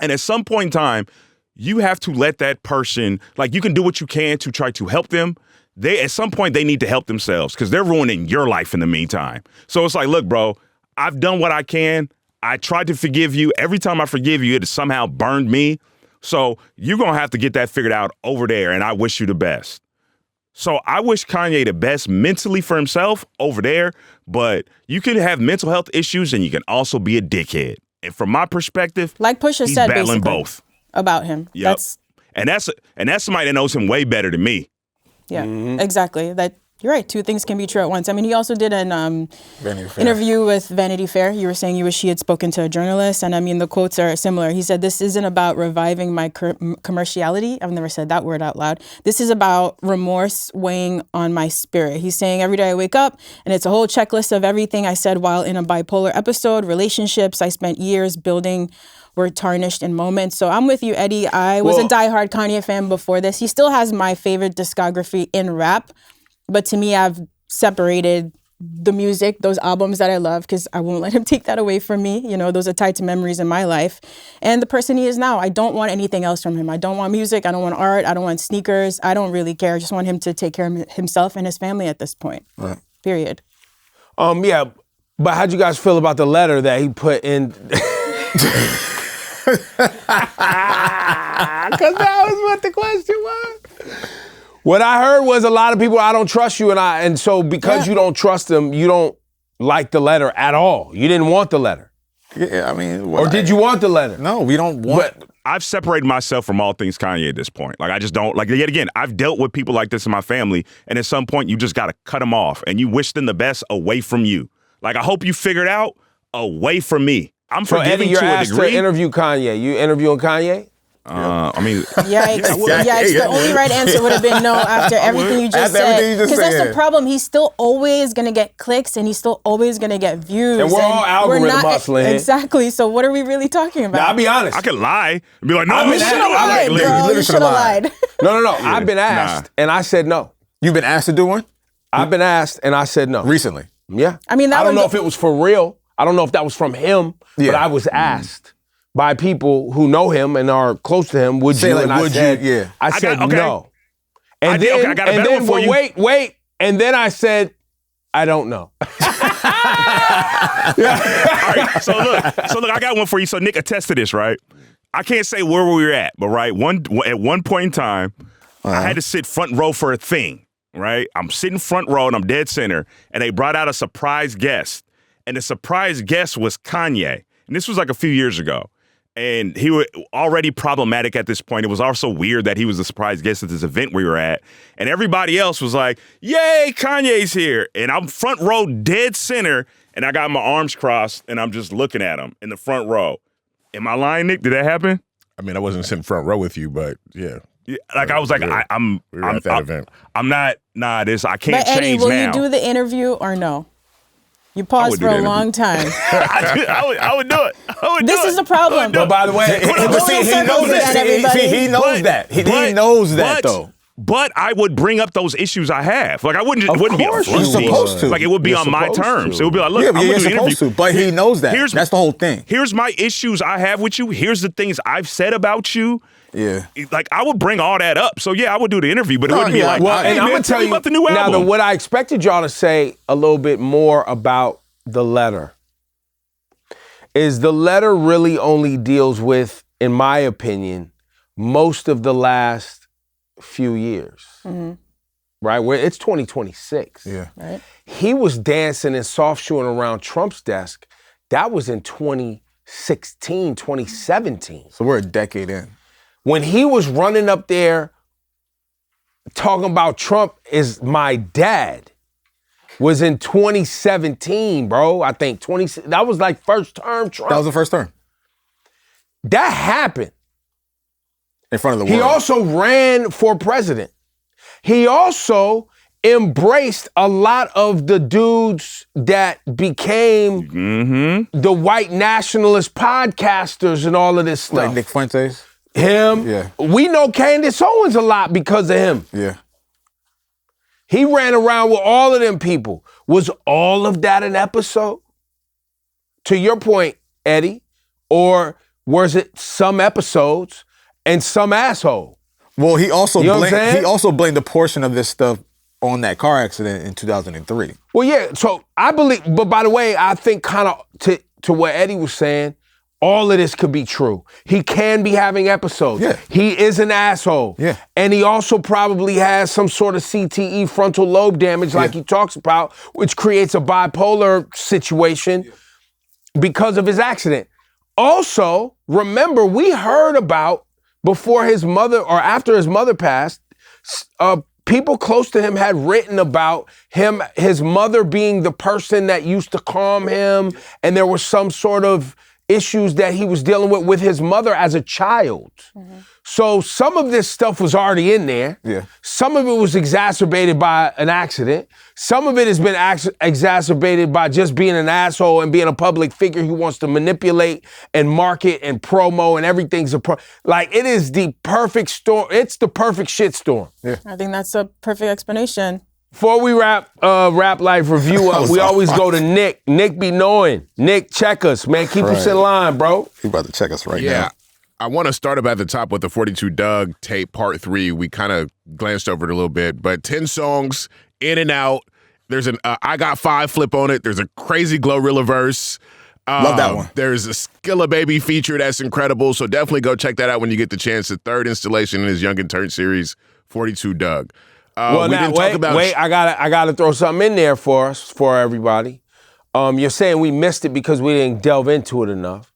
And at some point in time, you have to let that person, like, you can do what you can to try to help them. At some point, they need to help themselves because they're ruining your life in the meantime. So it's like, look, bro, I've done what I can. I tried to forgive you. Every time I forgive you, it has somehow burned me. So you're going to have to get that figured out over there, and I wish you the best. So I wish Kanye the best mentally for himself over there, but you can have mental health issues and you can also be a dickhead. And from my perspective, like Pusha he's said, battling basically, both. About him. Yep. That's somebody that knows him way better than me. Yeah, exactly. You're right. 2 things can be true at once. I mean, he also did an interview with Vanity Fair. You were saying you wish he had spoken to a journalist. And I mean, the quotes are similar. He said, this isn't about reviving my commerciality. I've never said that word out loud. This is about remorse weighing on my spirit. He's saying every day I wake up and it's a whole checklist of everything I said while in a bipolar episode, relationships I spent years building were tarnished in moments. So I'm with you, Eddie. I was a diehard Kanye fan before this. He still has my favorite discography in rap. But to me, I've separated the music, those albums that I love, because I won't let him take that away from me. You know, those are tied to memories in my life. And the person he is now, I don't want anything else from him. I don't want music. I don't want art. I don't want sneakers. I don't really care. I just want him to take care of himself and his family at this point. Right. Period. Yeah, but how'd you guys feel about the letter that he put in? Because that was what the question was. What I heard was a lot of people, I don't trust you, and so because you don't trust them, you don't like the letter at all. You didn't want the letter. Yeah, I mean, or did you want the letter? No, we don't want. But I've separated myself from all things Kanye at this point. Like, I just don't, like, yet again, I've dealt with people like this in my family, and at some point, you just got to cut them off, and you wish them the best away from you. Like, I hope you figured out away from me. I'm forgiving Eddie, you're to a asked degree. to interview Kanye. You interviewing Kanye? I mean, Yikes. Yikes. The only right answer would have been no after everything you just said. Because that's the problem. He's still always going to get clicks and he's still always going to get views. And we're all algorithm hustling. Exactly. So what are we really talking about? Now, I'll be honest. I could lie and be like, no, You should have lied, bro. You should have lied. No. I've been asked and I said no. You've been asked to do one? I've been asked and I said no. Recently? Yeah. I mean, I don't know if it was for real. I don't know if that was from him, but I was asked by people who know him and are close to him, would you? Like, and I said, I said no. And then, I got a better one for you. Wait. And then I said, I don't know. All right, so look, I got one for you. So Nick, attest to this, right? I can't say where we were at, but right, at one point in time, I had to sit front row for a thing, right? I'm sitting front row and I'm dead center, and they brought out a surprise guest, and the surprise guest was Kanye, and this was like a few years ago. And he was already problematic at this point. It was also weird that he was the surprise guest at this event we were at. And everybody else was like, yay, Kanye's here. And I'm front row, dead center, and I got my arms crossed, and I'm just looking at him in the front row. Am I lying, Nick? Did that happen? I mean, I wasn't sitting front row with you, but yeah. Like, I was like, I'm at that event. I'm not, I can't But Eddie, change will now. you do the interview or no? You paused for a long time. I would do it. This is the problem. But by the way, he knows that. He knows that, though. But I would bring up those issues I have. Like, it wouldn't be a You're front supposed to. Like, it would be on my terms. It would be like, look, I'm going to do an interview. But he knows that. That's the whole thing. Here's my issues I have with you. Here's the things I've said about you. Yeah. Like, I would bring all that up. So, yeah, I would do the interview, but it wouldn't be like, well, hey, and I'm man, going to tell you about the new album. Now, what I expected y'all to say a little bit more about the letter is the letter really only deals with, in my opinion, most of the last few years. Mm-hmm. Right? Where it's 2026. Yeah. Right. He was dancing and soft shoeing around Trump's desk. That was in 2016, 2017. So we're a decade in. When he was running up there talking about Trump is my dad, was in 2017, bro. I think that was like first term Trump. That was the first term. That happened. In front of the world. He also ran for president. He also embraced a lot of the dudes that became the white nationalist podcasters and all of this stuff. Like Nick Fuentes? Him. Yeah. We know Candace Owens a lot because of him. Yeah. He ran around with all of them people. Was all of that an episode? To your point, Eddie, or was it some episodes and some asshole? Well, he also blamed a portion of this stuff on that car accident in 2003. Well, yeah. So I believe, but by the way, I think kind of to what Eddie was saying, all of this could be true. He can be having episodes. Yeah. He is an asshole. Yeah. And he also probably has some sort of CTE, frontal lobe damage, like he talks about, which creates a bipolar situation because of his accident. Also, remember, we heard about before his mother or after his mother passed, people close to him had written about his mother being the person that used to calm him, and there was some sort of issues that he was dealing with his mother as a child. Mm-hmm. So some of this stuff was already in there. Yeah. Some of it was exacerbated by an accident. Some of it has been exacerbated by just being an asshole and being a public figure who wants to manipulate and market and promo and everything's like it is the perfect storm. It's the perfect shit storm. Yeah. I think that's a perfect explanation. Before we wrap Rap Life Review up, we always go to Nick. Nick be knowing. Nick, check us, man. Keep us in line, bro. He about to check us right now. Yeah. I want to start up at the top with the 42 Doug tape part 3. We kind of glanced over it a little bit, but 10 songs in and out. There's an I Got 5 flip on it. There's a crazy Glorilla verse. Love that one. There's a Skilla Baby feature that's incredible, so definitely go check that out when you get the chance. The third installation in his Young and Turn series, 42 Doug. Well, now, wait, I gotta throw something in there for us, for everybody. You're saying we missed it because we didn't delve into it enough.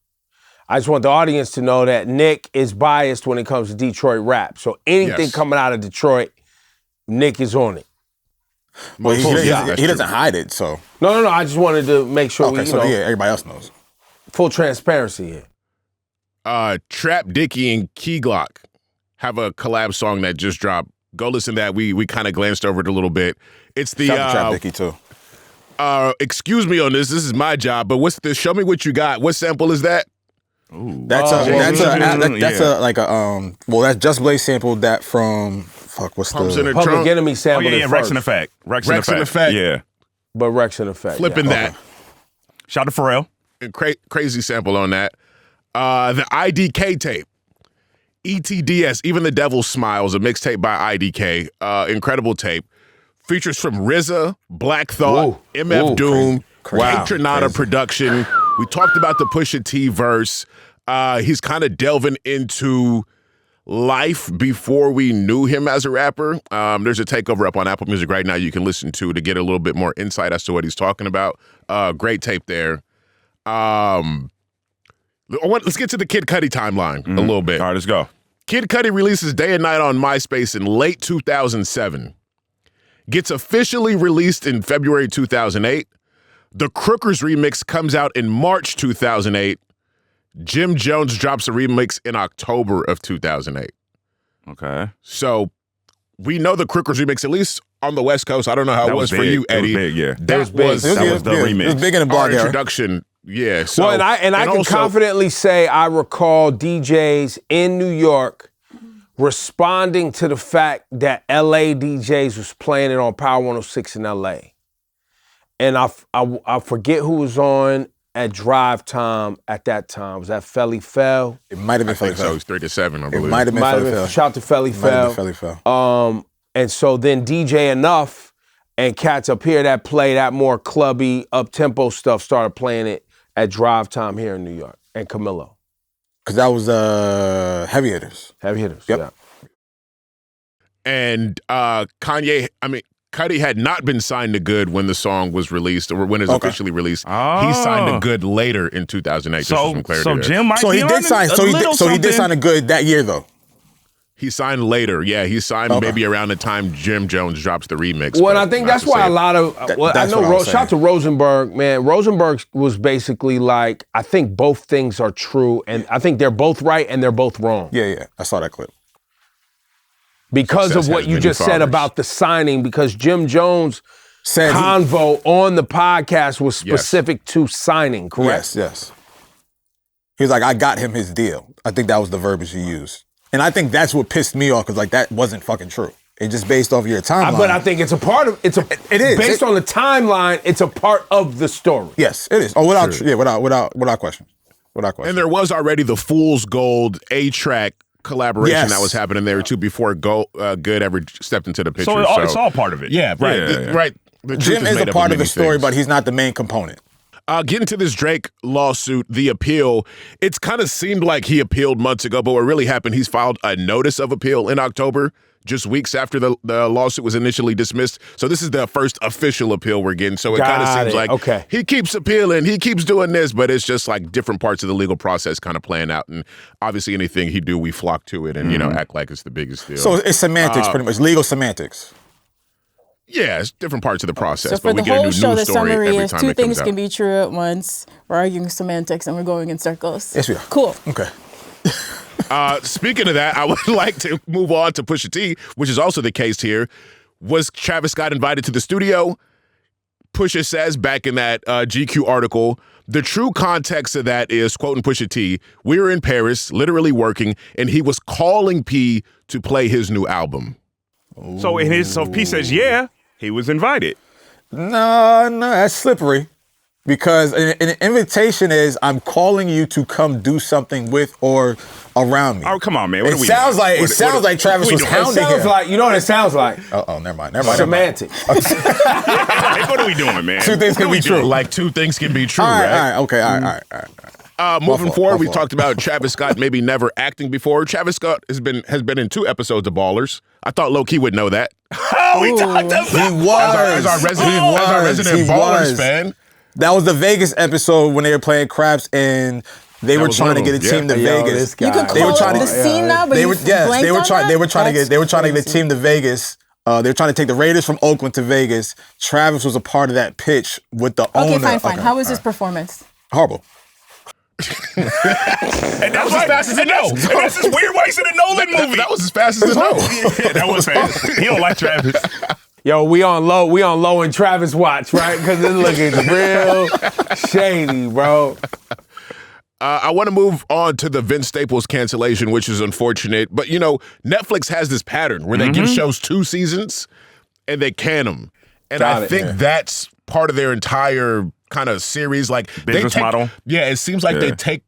I just want the audience to know that Nick is biased when it comes to Detroit rap. So anything coming out of Detroit, Nick is on it. Well, he doesn't hide it, so. No. I just wanted to make sure everybody else knows. Full transparency here. Trap Dicky and Key Glock have a collab song that just dropped. Go listen to that. We kind of glanced over it a little bit. It's the Shout out to Trap Dicky too. Excuse me on this. This is my job, but what's the Show Me What You Got? What sample is that? Ooh. That's Just Blaze sampled that from what's Pumps in the the Public trunk. Enemy sampled it Rex first. in Effect. Rex in Rex in Effect. Effect. Yeah. But Rex in Effect. Flipping yeah. that. Shout out to Pharrell. Crazy sample on that. The IDK tape. ETDS, Even the Devil Smiles, a mixtape by IDK. Incredible tape. Features from RZA, Black Thought, Whoa. MF Whoa, Doom, crazy. Wow. Patronata production. We talked about the Pusha T verse. He's kind of delving into life before we knew him as a rapper. There's a takeover up on Apple Music right now you can listen to get a little bit more insight as to what he's talking about. Great tape there. Let's get to the Kid Cudi timeline a little bit. All right, let's go. Kid Cudi releases Day and Night on MySpace in late 2007. Gets officially released in February 2008. The Crookers remix comes out in March 2008. Jim Jones drops a remix in October of 2008. Okay. So we know the Crookers remix, at least on the West Coast. I don't know how That it was for big. you, Eddie. It was big, yeah. That was That was the remix. It was big in the our blog era. introduction. Yeah. So, Well, I can also- confidently say I recall DJs in New York responding to the fact that LA DJs was playing it on Power 106 in LA. And I forget who was on at Drive Time at that time. Was that Felly Fell? It might have I been think Felly so. It Fell. was 3 to 7, I It believe. might have been Might have Felly been. Fell. Shout to Felly Might have Fell. been Felly Fell. And so then DJ Enough and cats up here that play that more clubby, up-tempo stuff started playing it at Drive Time here in New York. And Camilo. Because that was Heavy Hitters. Heavy hitters. Yep. Yeah. And Cudi had not been signed to Good when the song was released or when it was officially released. He signed to Good later in 2008. Just for some clarity So there. Jim might So be he on did sign. So he did something. sign a good that year though. He signed later. Yeah, he signed maybe around the time Jim Jones drops the remix. Well, and but I think not that's to why say a it. lot of I that's what I know. was Shout saying. to Rosenberg, man. Rosenberg was basically like, I think both things are true, and I think they're both right and they're both wrong Yeah. I saw that clip. because Success of what has you many just said fathers. about the signing. Because Jim Jones' Said he- convo on the podcast was specific to signing. Correct. Yes. He was like, I got him his deal. I think that was the verbiage he used. And I think that's what pissed me off because like that wasn't fucking true. It just based off your timeline. But I think it's a part of it is based on the timeline. It's a part of the story. Yes, it is. Oh, without question. Without question. And there was already the Fool's Gold A-Track collaboration Yes. that was happening there too before Good ever stepped into the picture. So it's all part of it. Yeah, right. Yeah. Right. The Jim truth is made a up part of many the story, things. but he's not the main component. Getting to this Drake lawsuit, the appeal, it's kind of seemed like he appealed months ago, but what really happened, he's filed a notice of appeal in October, just weeks after the lawsuit was initially dismissed. So this is the first official appeal we're getting. So it kind of seems like he keeps appealing, he keeps doing this, but it's just like different parts of the legal process kind of playing out. And obviously anything he do, we flock to it and, act like it's the biggest deal. So it's semantics, pretty much. Legal semantics. Yeah, it's different parts of the process, So but for we the get a whole new show, news the story summary every is time two it comes things out. can be true at once. We're arguing semantics and we're going in circles. Yes, we are. Cool. Okay. Speaking of that, I would like to move on to Pusha T, which is also the case here. Was Travis Scott invited to the studio? Pusha says back in that GQ article, the true context of that is, quoting Pusha T, we were in Paris, literally working, and he was calling P to play his new album. So P says, yeah, he was invited. No, that's slippery. Because an invitation is I'm calling you to come do something with or around me. Oh, come on, man. What It are we sounds doing? like Travis was It hounding sounds him. like, you know what it sounds like? Oh, never mind. Semantics. Like, what are we doing, man? Two things can be true. Like two things can be true, All right? right, okay, all right. Moving forward, we fault. talked about Travis Scott maybe never acting before. Travis Scott has been in 2 episodes of Ballers. I thought Lowkey would know that. Oh, we talked about He was. As our resident He Ballers was. fan. That was the Vegas episode when they were playing craps and they were was trying to one get of a them, team to Yo, Vegas. this guy. You can They were call trying it to- the scene now, but They you were blanked on that? they were trying That's to get the crazy. team to Vegas. They were trying to take the Raiders from Oakland to Vegas. Travis was a part of that pitch with the owner. Okay, fine. How was his performance? Horrible. And That was as fast as it that's this weird way to the Nolan movie. That was as fast as it no. Yeah, that was fast. He don't like Travis. Yo, we on low and Travis watch, right? Because it's looking real shady, bro. I want to move on to the Vince Staples cancellation, which is unfortunate. But, you know, Netflix has this pattern where they give shows 2 seasons and they can them. And I think that's part of their entire kind of series. Like business model. Yeah, it seems like they take,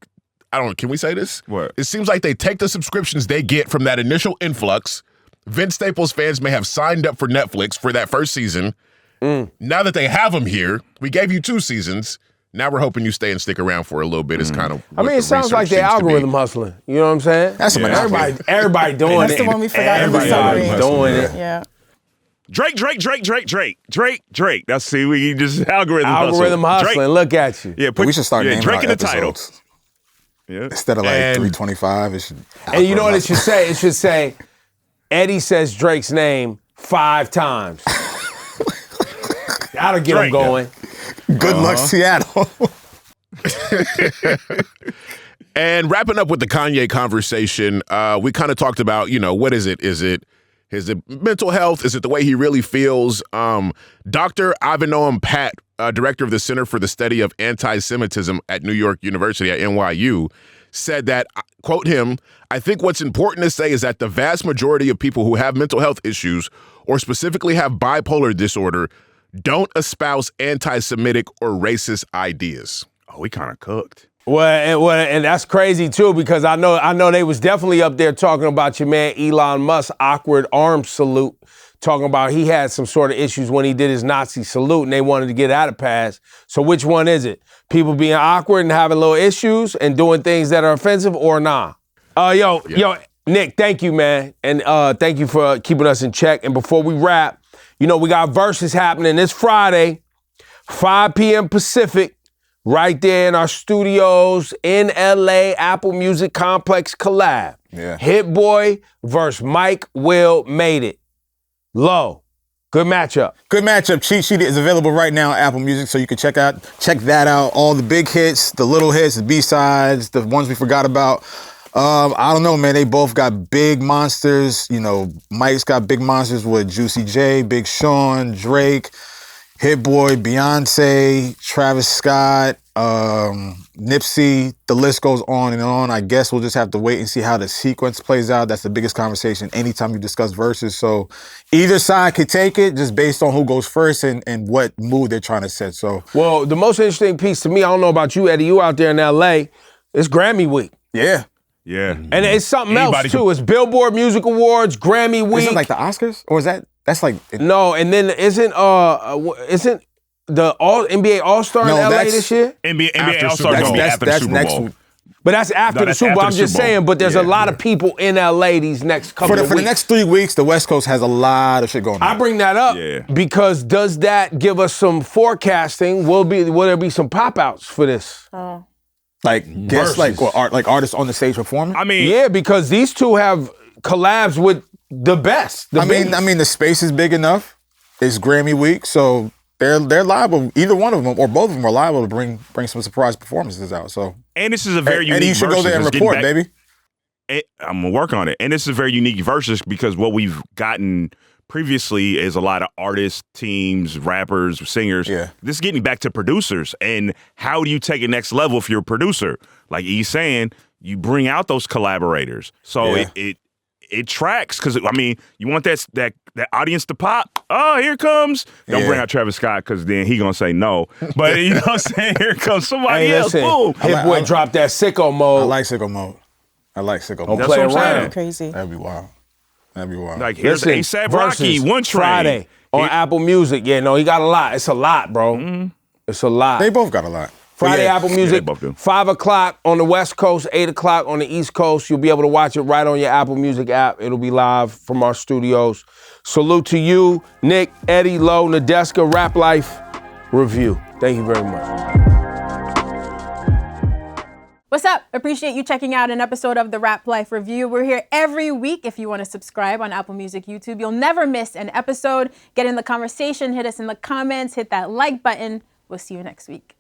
I don't know, can we say this? What? It seems like they take the subscriptions they get from that initial influx. Vince Staples fans may have signed up for Netflix for that first season. Now that they have them here, we gave you 2 seasons. Now we're hoping you stay and stick around for a little bit. Is kind of. I mean, it sounds like the algorithm hustling. You know what I'm saying? That's a monopoly. Everybody doing it. That's the one we forgot in the Everybody summary. doing it. Yeah. Drake. That's see, we just algorithm hustling. Drake. Look at you. Yeah, We should start naming Drake our in the title. episodes. Yeah. Instead of like And- 325, it should. And you know what it should say? It should say, Eddie says Drake's name 5 times. That'll get him Drake. going. Good luck, Seattle. And wrapping up with the Kanye conversation, we kind of talked about, you know, what is it? Is it mental health? Is it the way he really feels? Dr. Avinoam Pat, director of the Center for the Study of Anti-Semitism at New York University at NYU, said that, quote him, "I think what's important to say is that the vast majority of people who have mental health issues or specifically have bipolar disorder don't espouse anti-Semitic or racist ideas." Oh, we kind of cooked. And that's crazy too, because I know they was definitely up there talking about your man Elon Musk's awkward arm salute, talking about he had some sort of issues when he did his Nazi salute and they wanted to get out of pass. So which one is it? People being awkward and having little issues and doing things that are offensive or nah? Yo, Nick, thank you, man. And thank you for keeping us in check. And before we wrap, you know, we got Verzuz happening this Friday, 5 p.m. Pacific, right there in our studios in LA, Apple Music Complex collab. Yeah. Hit Boy versus Mike Will Made It. Low. Good matchup. Good matchup. Cheat Sheet is available right now on Apple Music, so you can check that out. All the big hits, the little hits, the B-sides, the ones we forgot about. I don't know, man. They both got big monsters. You know, Mike's got big monsters with Juicy J, Big Sean, Drake, Hit Boy, Beyonce, Travis Scott, Nipsey. The list goes on and on. I guess we'll just have to wait and see how the sequence plays out. That's the biggest conversation anytime you discuss verses. So either side could take it just based on who goes first and what mood they're trying to set. So, well, the most interesting piece to me, I don't know about you, Eddie, you out there in LA, it's Grammy week. yeah. Yeah. And it's something Anybody else too. It's Billboard Music Awards, Grammy week. Is it like the Oscars? Or is that's like... No, and then isn't the NBA All-Star No, in LA that's- this year? NBA After All-Star Super gonna Bowl. be after the Super next Bowl. week. But that's after No, the that's Super Bowl. after I'm the just Super Bowl. saying, but there's a Yeah. lot of people in LA these next couple For of the weeks. next 3 weeks, the West Coast has a lot of shit going on. I bring that up Yeah. because does that give us some forecasting? Will there be some pop-outs for this? Like, guess like artists on the stage performing? I mean, Yeah, because these two have collabs with the best. I mean, the space is big enough. It's Grammy week, so they're liable. Either one of them or both of them are liable to bring some surprise performances out. So, and this is a very unique Eddie, you should go there and versus. It's report, getting baby. I'm gonna work on it. And this is a very unique versus because what we've gotten previously is a lot of artists, teams, rappers, singers. Yeah. This is getting back to producers. And how do you take it next level if you're a producer? Like he's saying, you bring out those collaborators. So Yeah. it tracks because I mean, you want that audience to pop. Oh, here comes. Don't bring out Travis Scott because then he gonna say no. But you know what I'm saying? Here comes somebody Hey, else. listen, Boom. Hit Boy dropped that sicko I mode. like sicko mode. Don't That's play what I'm saying. around. Crazy. That'd be wild. Like here's Listen, ASAP Rocky, Verzuz, One Train. Friday on Apple Music. Yeah, no, he got a lot. It's a lot, bro. It's a lot. They both got a lot. Friday, Yeah. Apple Music, both do. 5 o'clock on the West Coast, 8 o'clock on the East Coast. You'll be able to watch it right on your Apple Music app. It'll be live from our studios. Salute to you, Nick, Eddie, Low, Nadeska, Rap Life Review. Thank you very much. What's up? Appreciate you checking out an episode of the Rap Life Review. We're here every week. If you want to subscribe on Apple Music, YouTube, you'll never miss an episode. Get in the conversation, hit us in the comments, hit that like button. We'll see you next week.